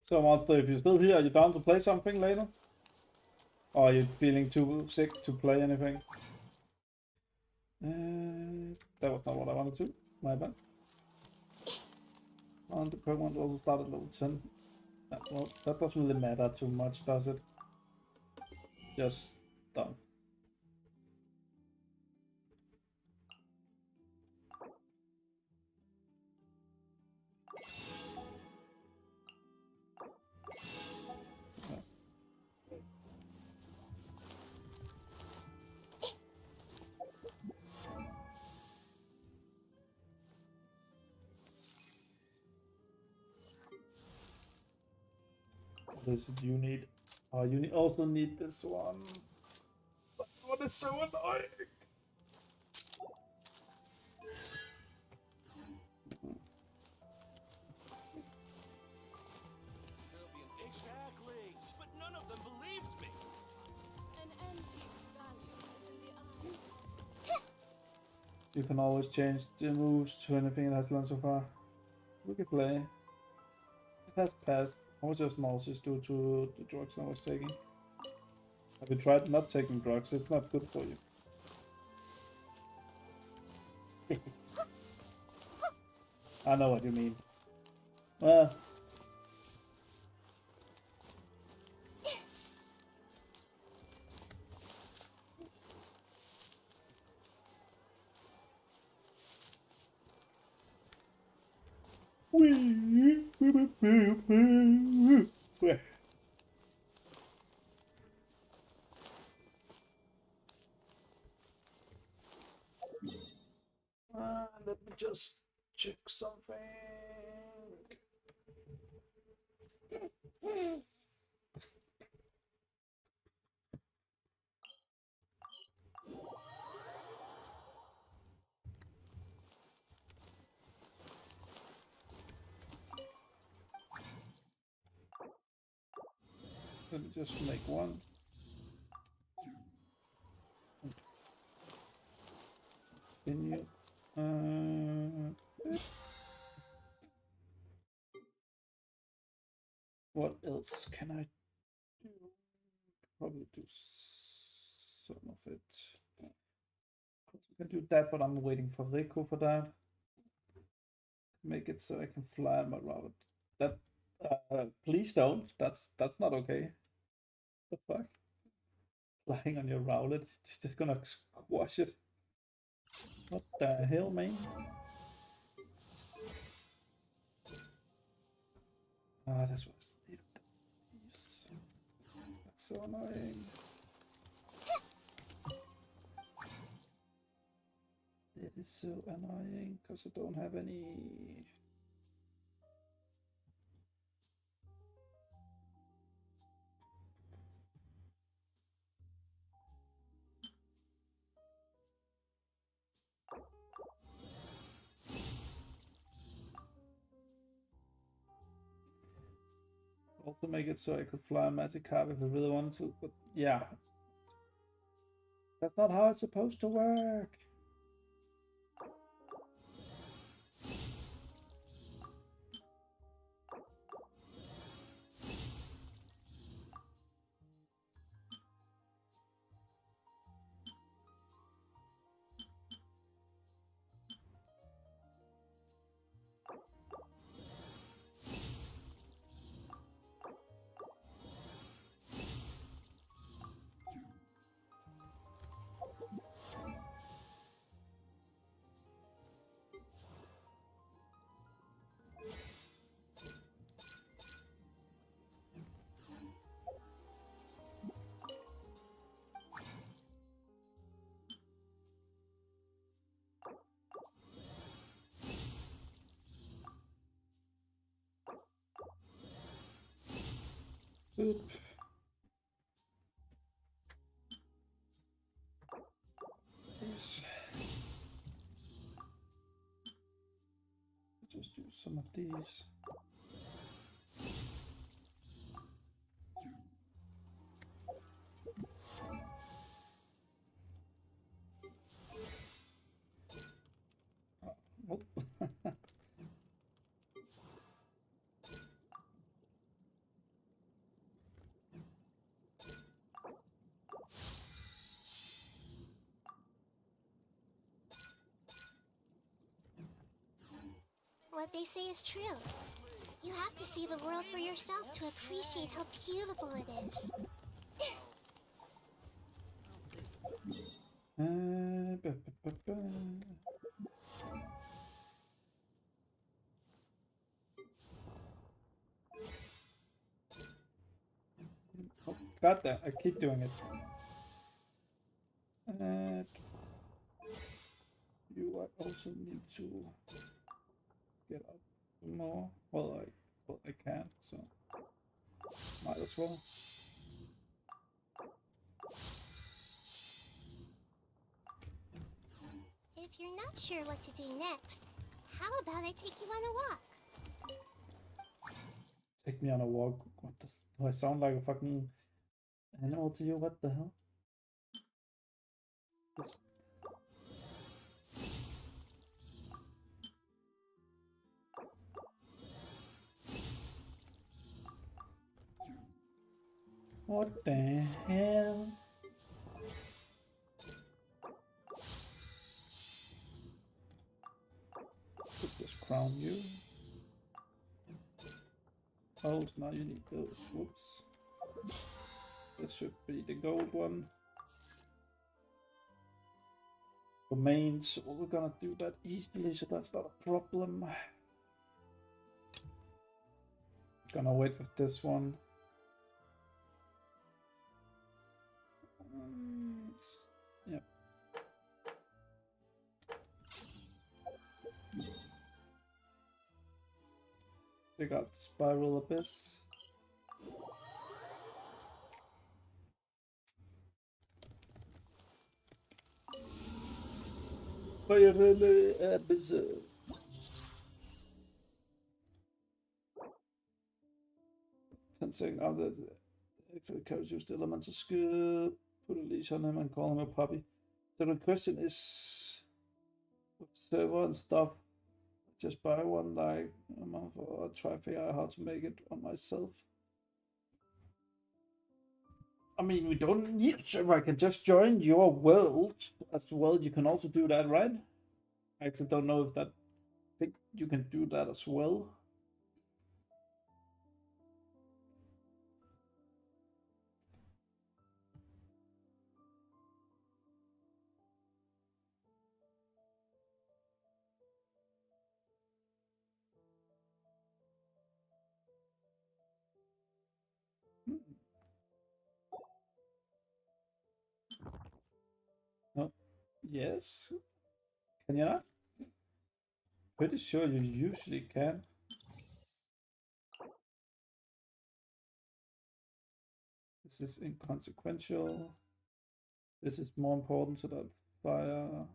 So, Monster, if you're still here, are you down to play something later? Or are you feeling too sick to play anything? That was not what I wanted to. My bad. And the Pokemon also started level 10. Well, that doesn't really matter too much, does it? Just done. What is it you need? Oh, you also need this one. What is so annoying? Exactly, but none of them believed me. An antique's value is in the eye. You can always change the moves to anything it has learned so far. We can play. It has passed. I was just nauseous due to the drugs I was taking. Have you tried not taking drugs? It's not good for you. I know what you mean. Well, let me just check something. Let me just make one. Continue. What else can I do? Probably do some of it. I can do that, but I'm waiting for Rico for that. Make it so I can fly on my route. That please don't. That's not okay. What the fuck? Flying on your rowlet, it's just gonna squash it. What the hell, man? Ah, that's what I needed. That's so annoying. It is so annoying because I don't have any. Also make it so I could fly a magic carp if I really wanted to, but yeah. That's not how it's supposed to work. Oop. Please. Just do some of these. Oh. What they say is true. You have to see the world for yourself to appreciate how beautiful it is. Ba, ba, ba, ba. Oh, got that. I keep doing it. And you also need to get up more. Well, I can, so might as well. If you're not sure what to do next, how about I take you on a walk? Take me on a walk. What the? Do I sound like a fucking animal to you? What the hell? This... What the hell? Just crown you. Oh, so now you need those. Whoops. This should be the gold one. Domains. Well, we're gonna do that easily, so that's not a problem. Gonna wait with this one. Yep. They got the Spiral Abyss. Bayralı episode. Sensing out that actually carries used elements of skill. Put a leash on him and call him a puppy. The question is server and stuff. Just buy one like a month or try to figure out how to make it on myself. I mean, we don't need a server. I can just join your world as well. You can also do that, right? I actually don't know if that. I think you can do that as well. No. Yes. Can you not? Pretty sure you usually can. This is inconsequential. This is more important to that fire.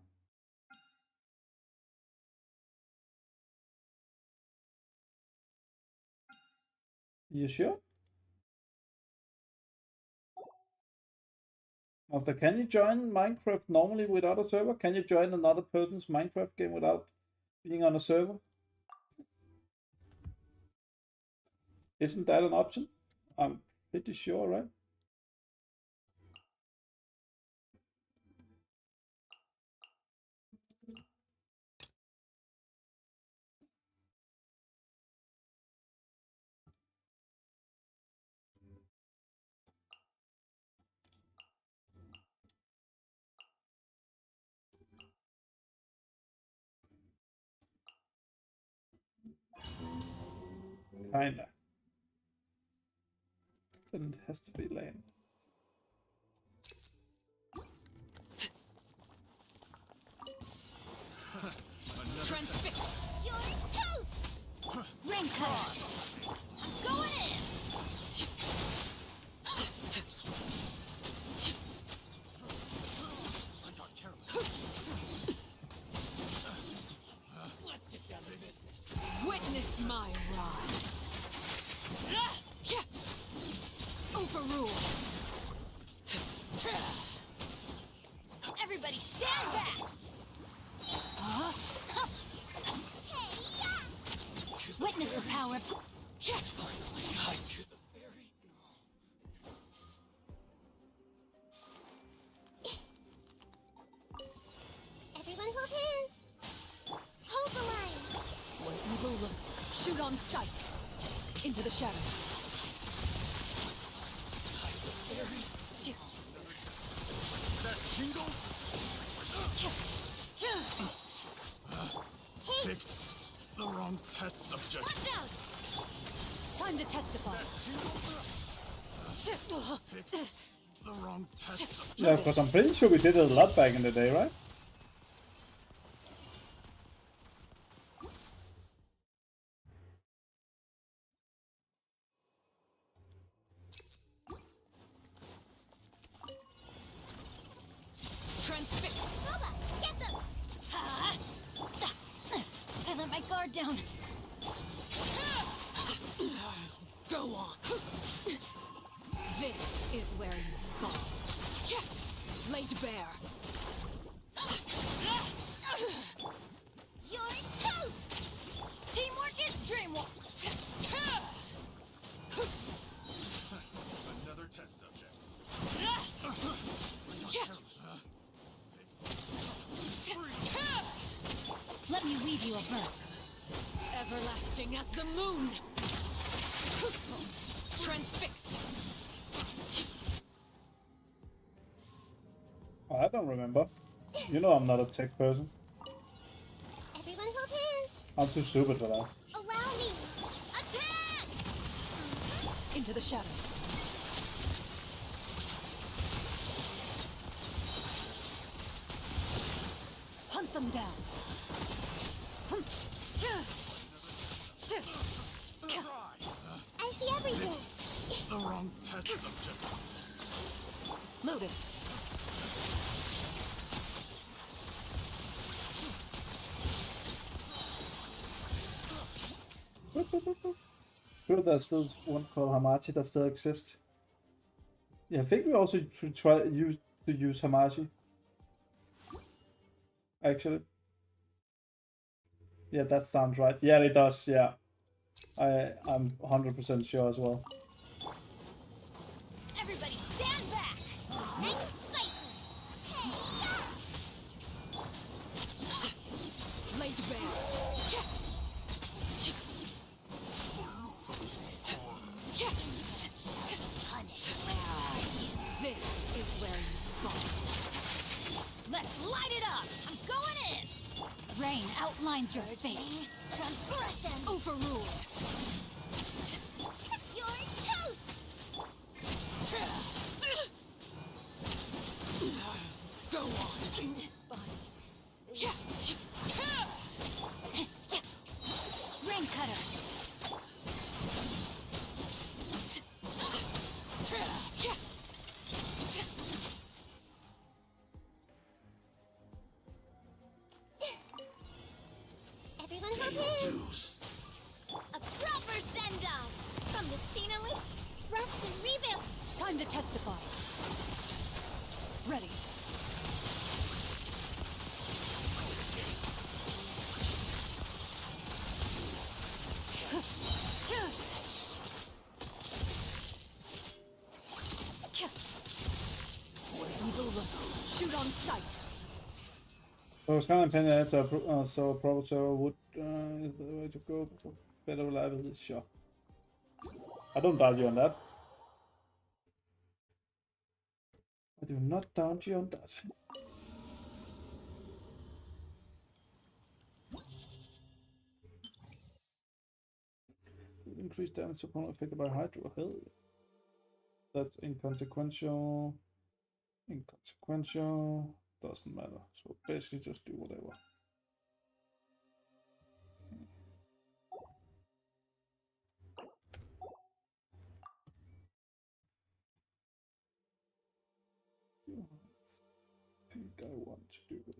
You sure? Master, can you join Minecraft normally without a server? Can you join another person's Minecraft game without being on a server? Isn't that an option? I'm pretty sure, right? Kinda. Then it has to be lame. Transfix. You're toast! Rancor! I'm going in! Let's get down to business. Witness my rise. Overrule. Everybody stand back! Witness the power of... Everyone hold hands. Hold the line. When evil lurks, shoot on sight. Into the shadows. That tingle? Picked the wrong test subject. Watch out! Time to testify. Picked the wrong test subject. Yeah, because I'm pretty sure we did it a lot back in the day, right? Transfix. Boba, get them. I let my guard down. Go on. This is where you fall. Laid bare. You're toast! Teamwork is dreamwork! Another test subject. Let me weave you a bow. Everlasting as the moon. Transfixed. I don't remember. You know I'm not a tech person. Everyone hold hands. I'm too stupid for that. Allow me. Attack! Into the shadows. Hunt them down. I see everything. The wrong test subject. Loaded. Sure, there's still one called Hamachi that still exists. Yeah, I think we also should try to use Hamachi. Actually. Yeah, that sounds right. Yeah, it does, yeah. I'm 100% sure as well. Everybody stand back! Nice and spicy! Laid bare. Punish. This is where you fall. Let's light it up! I'm going in! Rain outlines your fate. Transgression! Overruled! You're toast! Go on. In this body. Rain cutter! Everyone hold hands! A proper send-off! From the Stinally, rest and rebuild! Time to testify. Ready. Evil looks. Shoot on sight. So it's kind of opinion so a proper server would is the way to go for better reliability. Sure. I don't doubt you on that. I do not doubt you on that. Increased damage to opponent affected by Hydro. Hell yeah. That's inconsequential. Inconsequential. Doesn't matter. So basically just do whatever. I think I want to do it.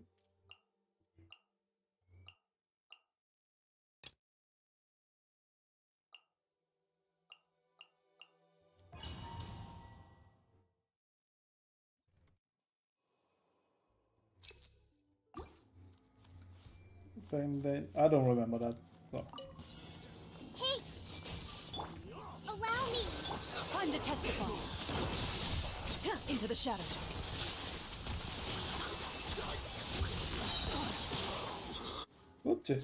I don't remember that. So. Hey! Allow me! Time to testify. Into the shadows. Oopsie.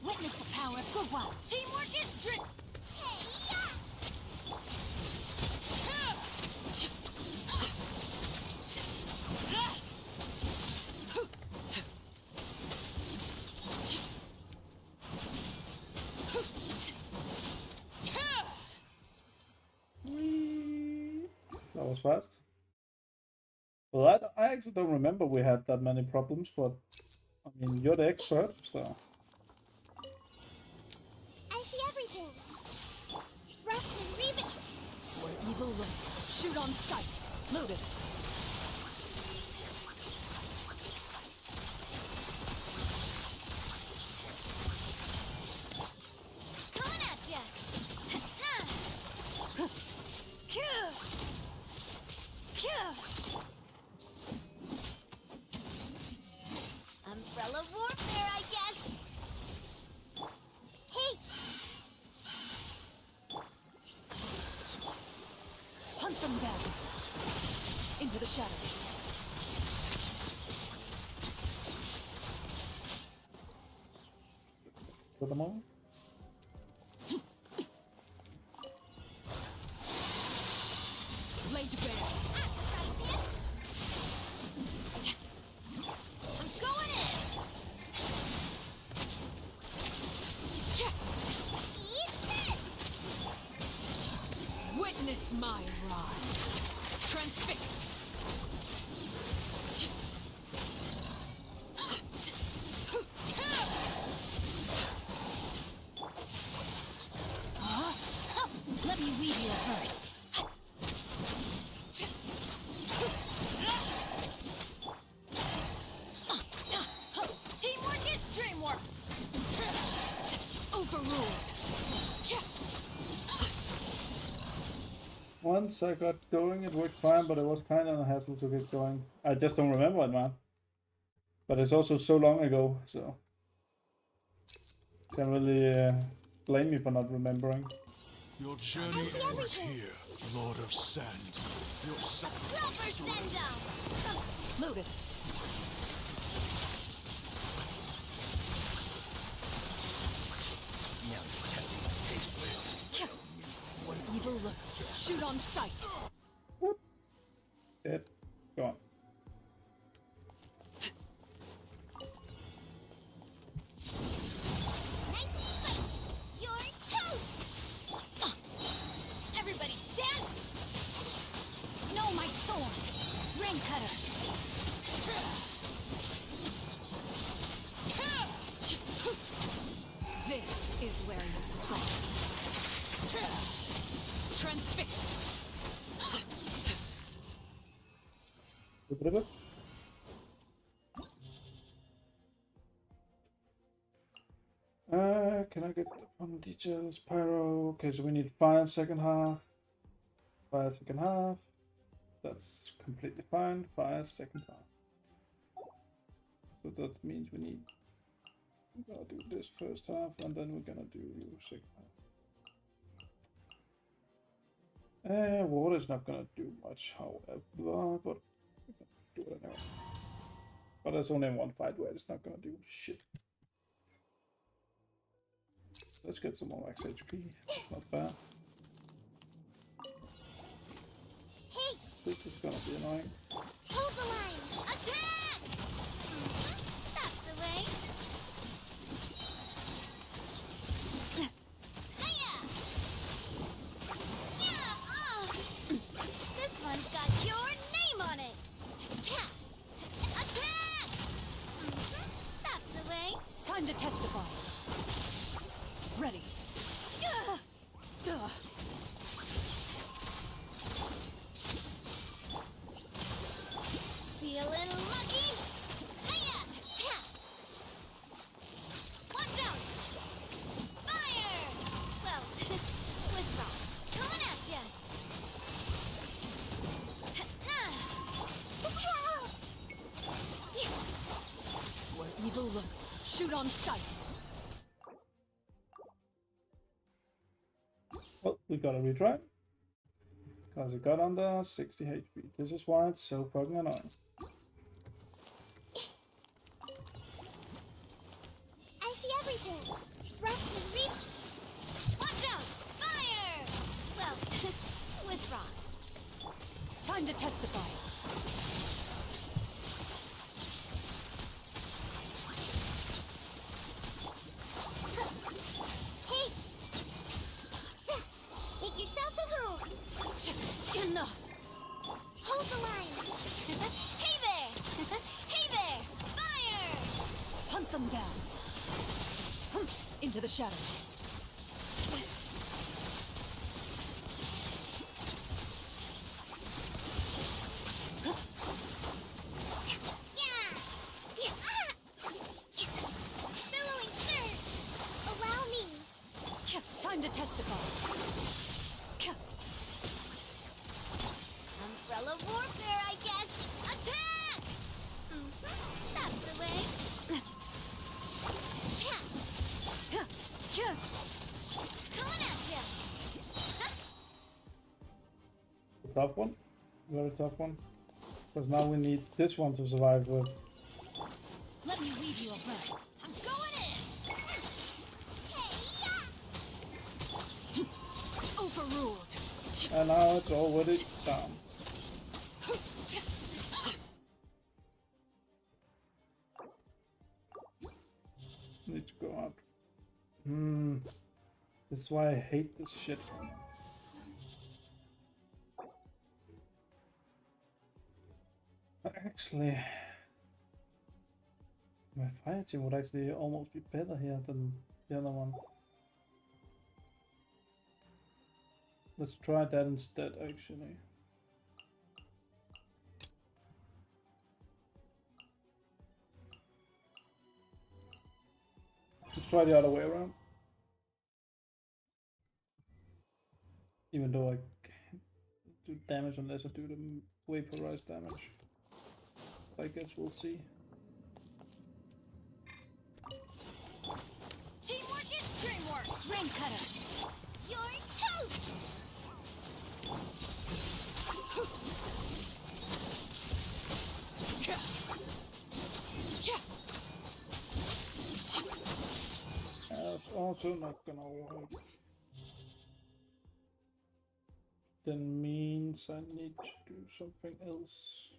Witness the power of goodwill. Teamwork is driven. That was fast. Well, I actually don't remember we had that many problems, but I mean, you're the expert, so. I see everything. Rest and rebuild. Where evil lurks. Shoot on sight. Loaded. Coming at ya. Umbrella warfare, I guess. Hey! Hunt them down. Into the shadows. For the moment. Laid bare. I'm going in! Eat this! Witness my rise. Transfixed. Let me weave you a verse. Once I got going, it worked fine, but it was kind of a hassle to get going. I just don't remember it, man. But it's also so long ago, so can't really blame me for not remembering. Your journey ends here, Lord of Sand. Your sacrifice to Loaded. Now you're testing my patience. What evil looks. Shoot on sight. Dead. Go on. Nice and spicy. You're toast. Everybody stand! Know my sword! Ring cutter! This is where you fall. Transfixed. Can I get on details? Pyro. Okay, so we need fire second half. Fire second half. That's completely fine. Fire second half. So that means we gotta do this first half, and then we're gonna do second half. Water's not gonna do much, however, but we're gonna do it anyway. But there's only one fight where it's not gonna do shit. Let's get some more max HP. Not bad. Hey! This is gonna be annoying. Hold the line! Attack! That's the way. Hiya! Yeah! This one's got your name on it. Attack! That's the way. Time to testify. Ready. Feeling lucky? Hiya! Watch out! Fire! Well, with rocks. Coming at ya! Where evil lurks. Shoot on sight. Well, we gotta retry. Because it got under 60 HP. This is why it's so fucking annoying. I see everything. Rust and reap. Watch out! Fire! Well, with rocks. Time to testify. Hey! Make yourselves at home. Enough. Hold the line. Hey there! Hey there! Fire! Hunt them down. Into the shadows. Billowing surge! Allow me. Time to testify. Umbrella warfare, I guess. Attack! That's the way. Coming at ya. Tough one. Very tough one. Because now we need this one to survive with. Let me leave you a breath. I'm going in! Overruled. And now it's already down. Need to go out. This is why I hate this shit. Actually, my fire team would actually almost be better here than the other one. Let's try that instead, actually. Let's try the other way around. Even though I do damage unless I do the vaporized damage. I guess we'll see. Teamwork is dreamwork! Rain cutter! You're toast! That's also not gonna work. That means I need to do something else.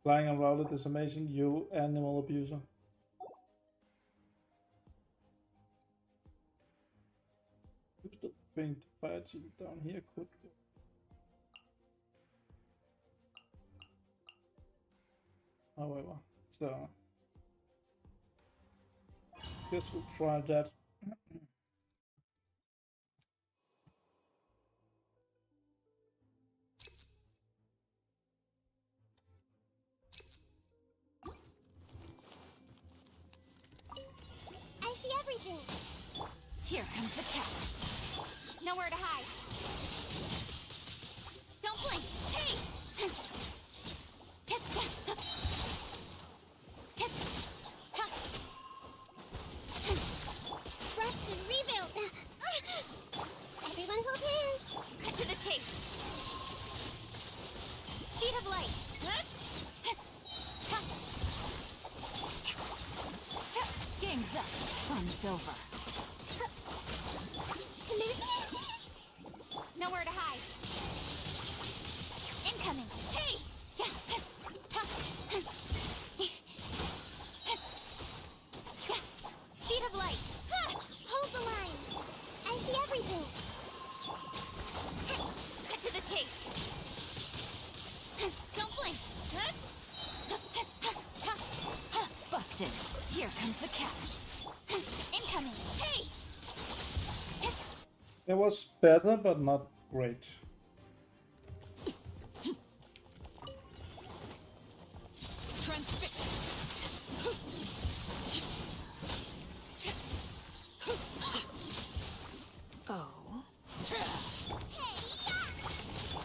Flying around it is amazing, you animal abuser. Use the thing to fire chill down here could go. However, so guess we'll try that. I see everything. Here comes the catch. Nowhere to hide. Don't blink. Hey! Rest and rebuild. Everyone hold hands. Cut to the chase. Speed of light. Game's up. Fun's over. Nowhere to hide. Incoming. Hey! Speed of light. Hold the line. I see everything. Cut to the chase. Don't blink. Busted. Here comes the catch. Incoming. Hey! It was better, but not great. Oh.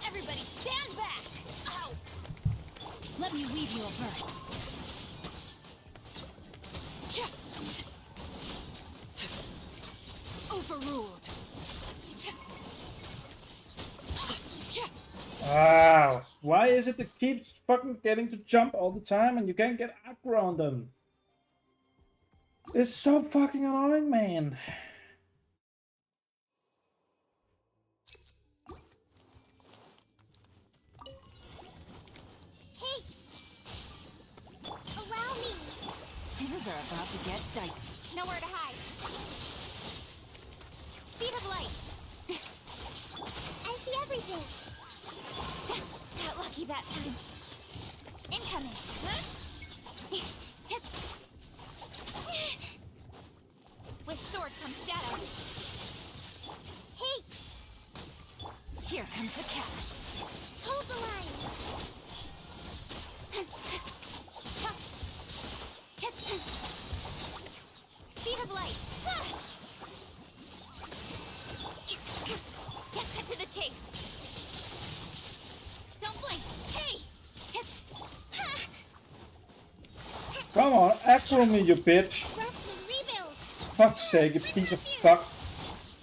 Everybody stand back! Ow! Let me weave you a burst. Overruled. Wow, why is it that keeps fucking getting to jump all the time and you can't get aggro on them? It's so fucking annoying, man. Hey! Allow me. Things are about to get dicey. Nowhere to hide. Speed of light. I see everything. Got lucky that time. Incoming. With sword comes shadow. Hey! Here comes the catch. Hold the line. Speed of light. Cut to the chase. Don't blink. Hey! Come on, aggro me, you bitch. Rest and rebuild. Fuck's sake, you piece of fuck.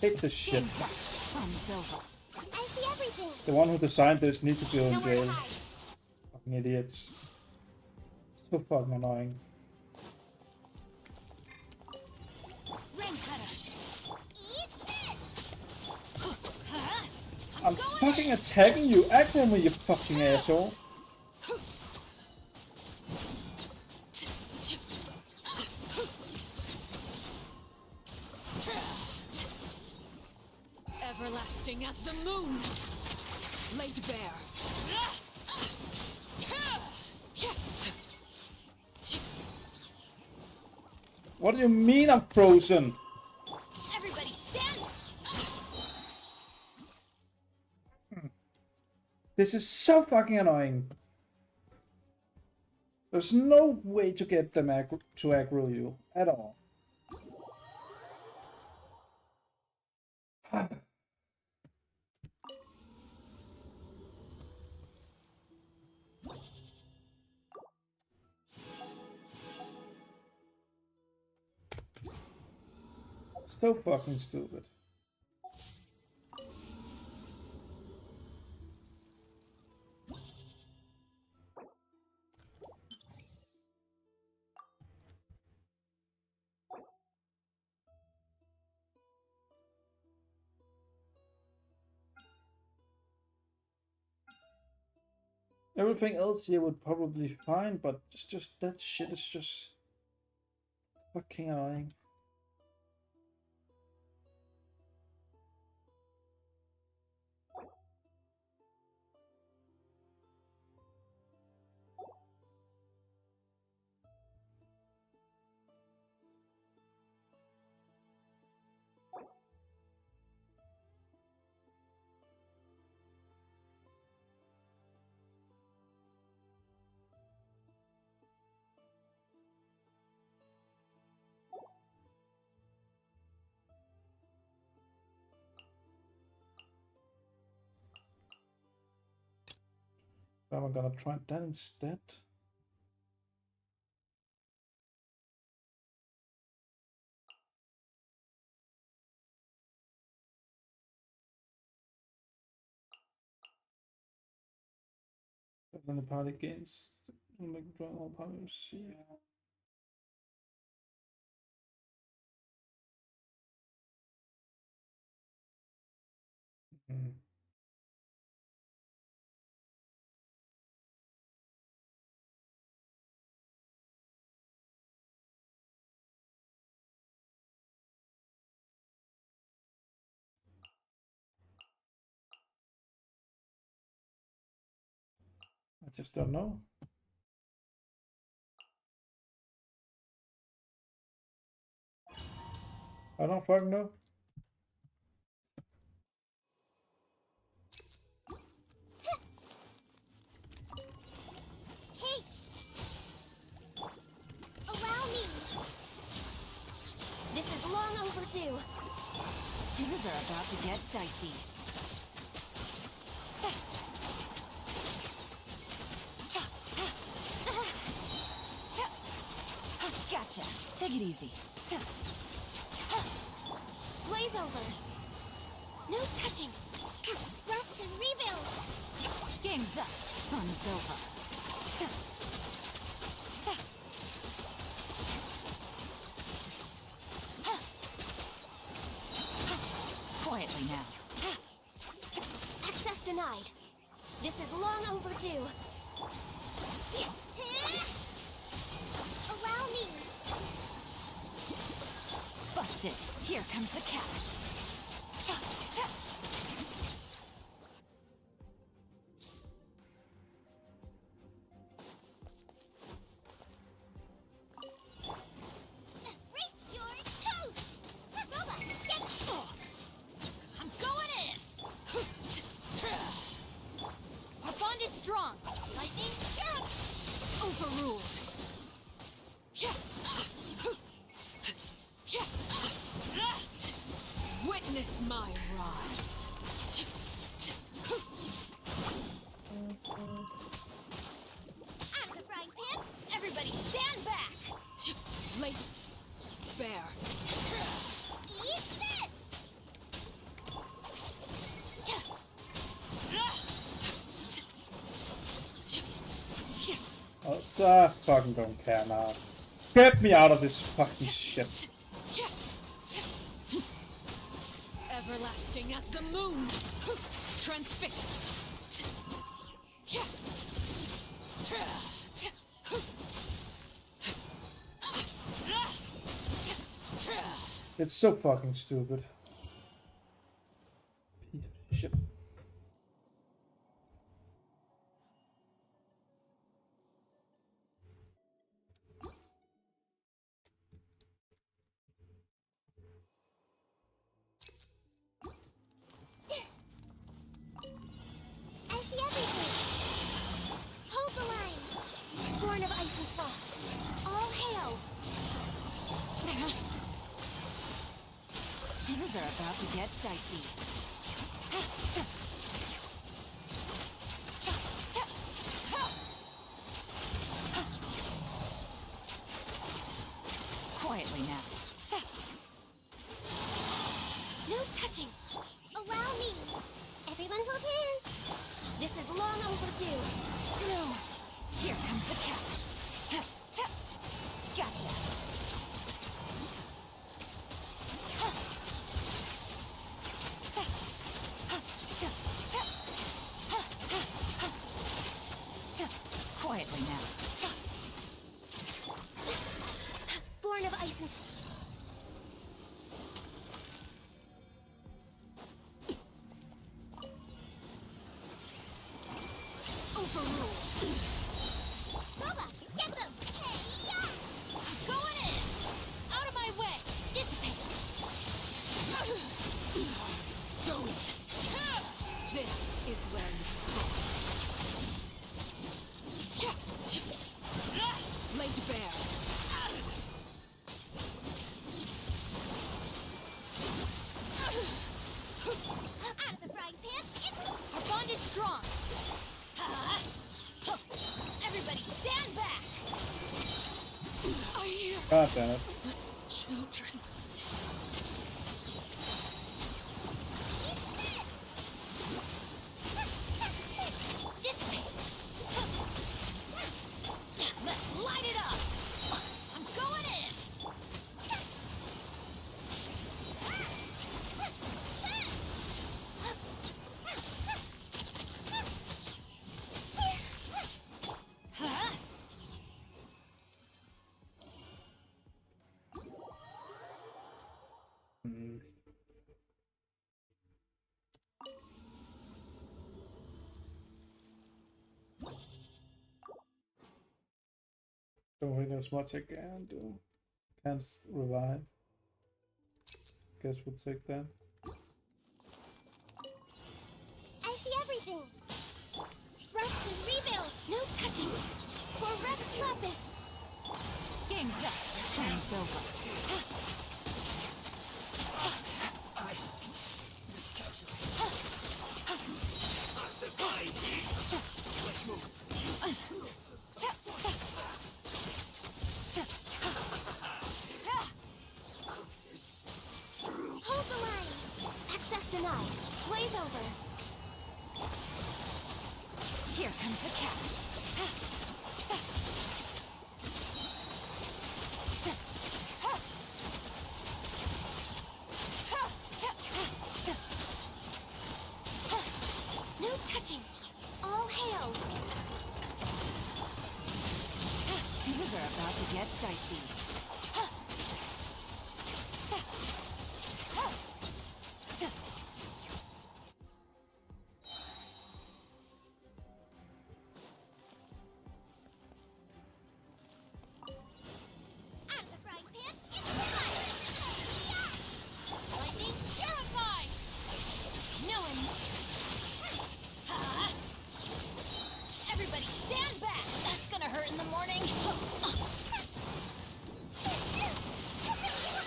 Hate this shit. Fun's over. I see everything. The one who designed this needs to go in Nowhere to jail. hide. Fucking idiots. So fucking annoying. Rain cutter. Eat this. I'm fucking attacking you. Aggro me, you fucking asshole. Everlasting as the moon, laid bare. What do you mean I'm frozen? Everybody stand. This is so fucking annoying. There's no way to get them to aggro you at all. So fucking stupid. Everything else here would probably be fine, but just that shit is just fucking annoying. I'm gonna try that instead. When the party gains, make draw all powers. Yeah. Mm. I just don't know. I don't fucking know. Hey! Allow me! This is long overdue. Things are about to get dicey. Gotcha. Take it easy. Blaze over! No touching! Rest and rebuild! Game's up. Fun's over. Quietly now. Access denied. This is long overdue. Allow me! Busted. Here comes the cash. I'm going in! Our bond is strong. Lightning, Overruled. Witness my rise. Out of the frying pan! everybody stand back! Lady Bear. Eat this! Oh, I fucking don't care now. Get me out of this fucking shit. Everlasting as the moon. Transfixed. It's so fucking stupid. Piece of shit. I see everything! Hold the line! Born of ice and frost. All hail. Things are about to get dicey. Quietly now. No touching. Allow me. Everyone hold hands. This is long overdue. No. Here comes the catch. Gotcha. Quietly now. Born of ice and overruled. Boba, get them! Hey, yeah! I'm going in. Out of my way. Dissipate. Don't. This is where you fall. Laid bare. Out of the frying pan, it's... Our bond is strong. Everybody stand back. I hear God damn it. children. Dissipate. Let's light it up. I'm going in. Huh? Hmm. Don't think there's much I can do. Can't revive. Guess we'll take that. I see everything. Rust and rebuild. No touching. For Rex Lapis. Game's up. Time's over. Hold the line. Access denied. Blaze over. Here comes the catch. No touching. All hail. Things are about to get dicey. Out of the frying pan, it's fire. Lightning purified. No one. Everybody stand back. That's gonna hurt in the morning.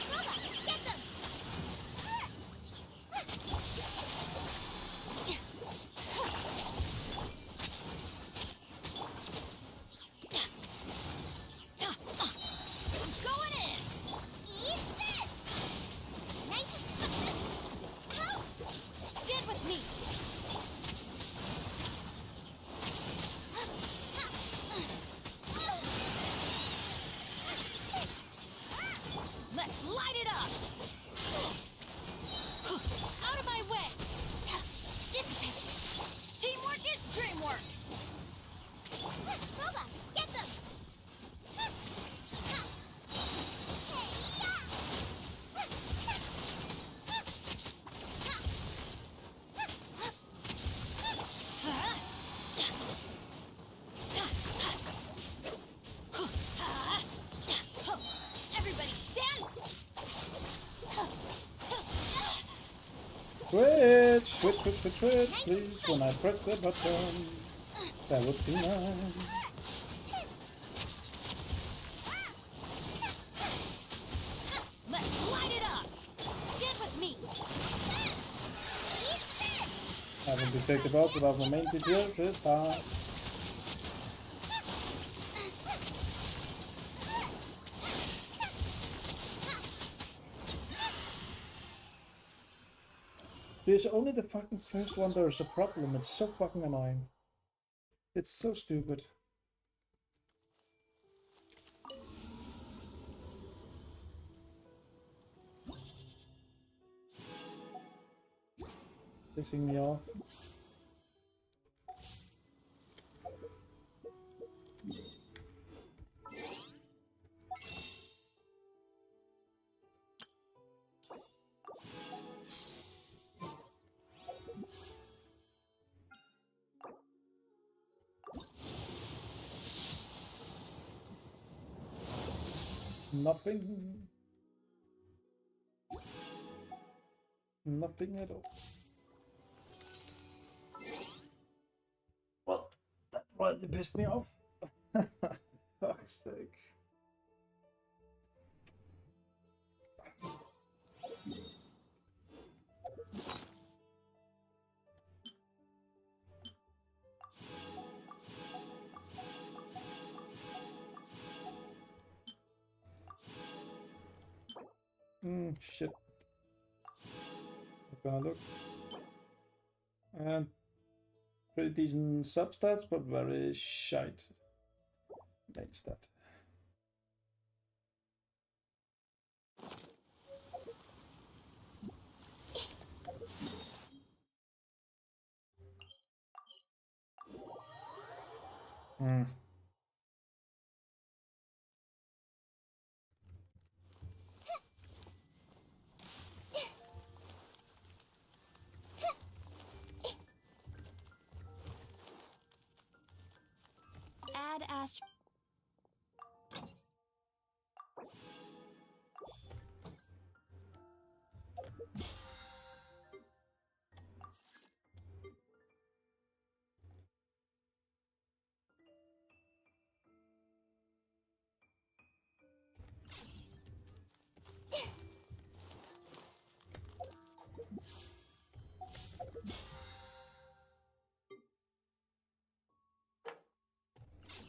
Boba, get them! I'm going in. Eat this! Nice and spicy. Help! Stand with me. Let's light it up. Out of my way. Dissipate. Teamwork is dreamwork. Boba, get them! Everybody stand. Switch, please, when I press the button. That would be nice. take the boss without my main TTS. It's hard. There's only the fucking first one there's a problem. It's so fucking annoying. It's so stupid. Pissing me off. Nothing. Nothing at all. Well, that really pissed me off. Fuck's sake. Shit. I'm gonna look. And pretty decent substats, but very shite main stat. Add Astro.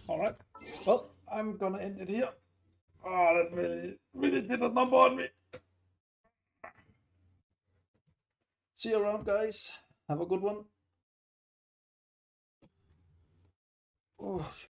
Alright. Well, I'm gonna end it here. Oh, that really did a number on me. See you around, guys. Have a good one. Oh.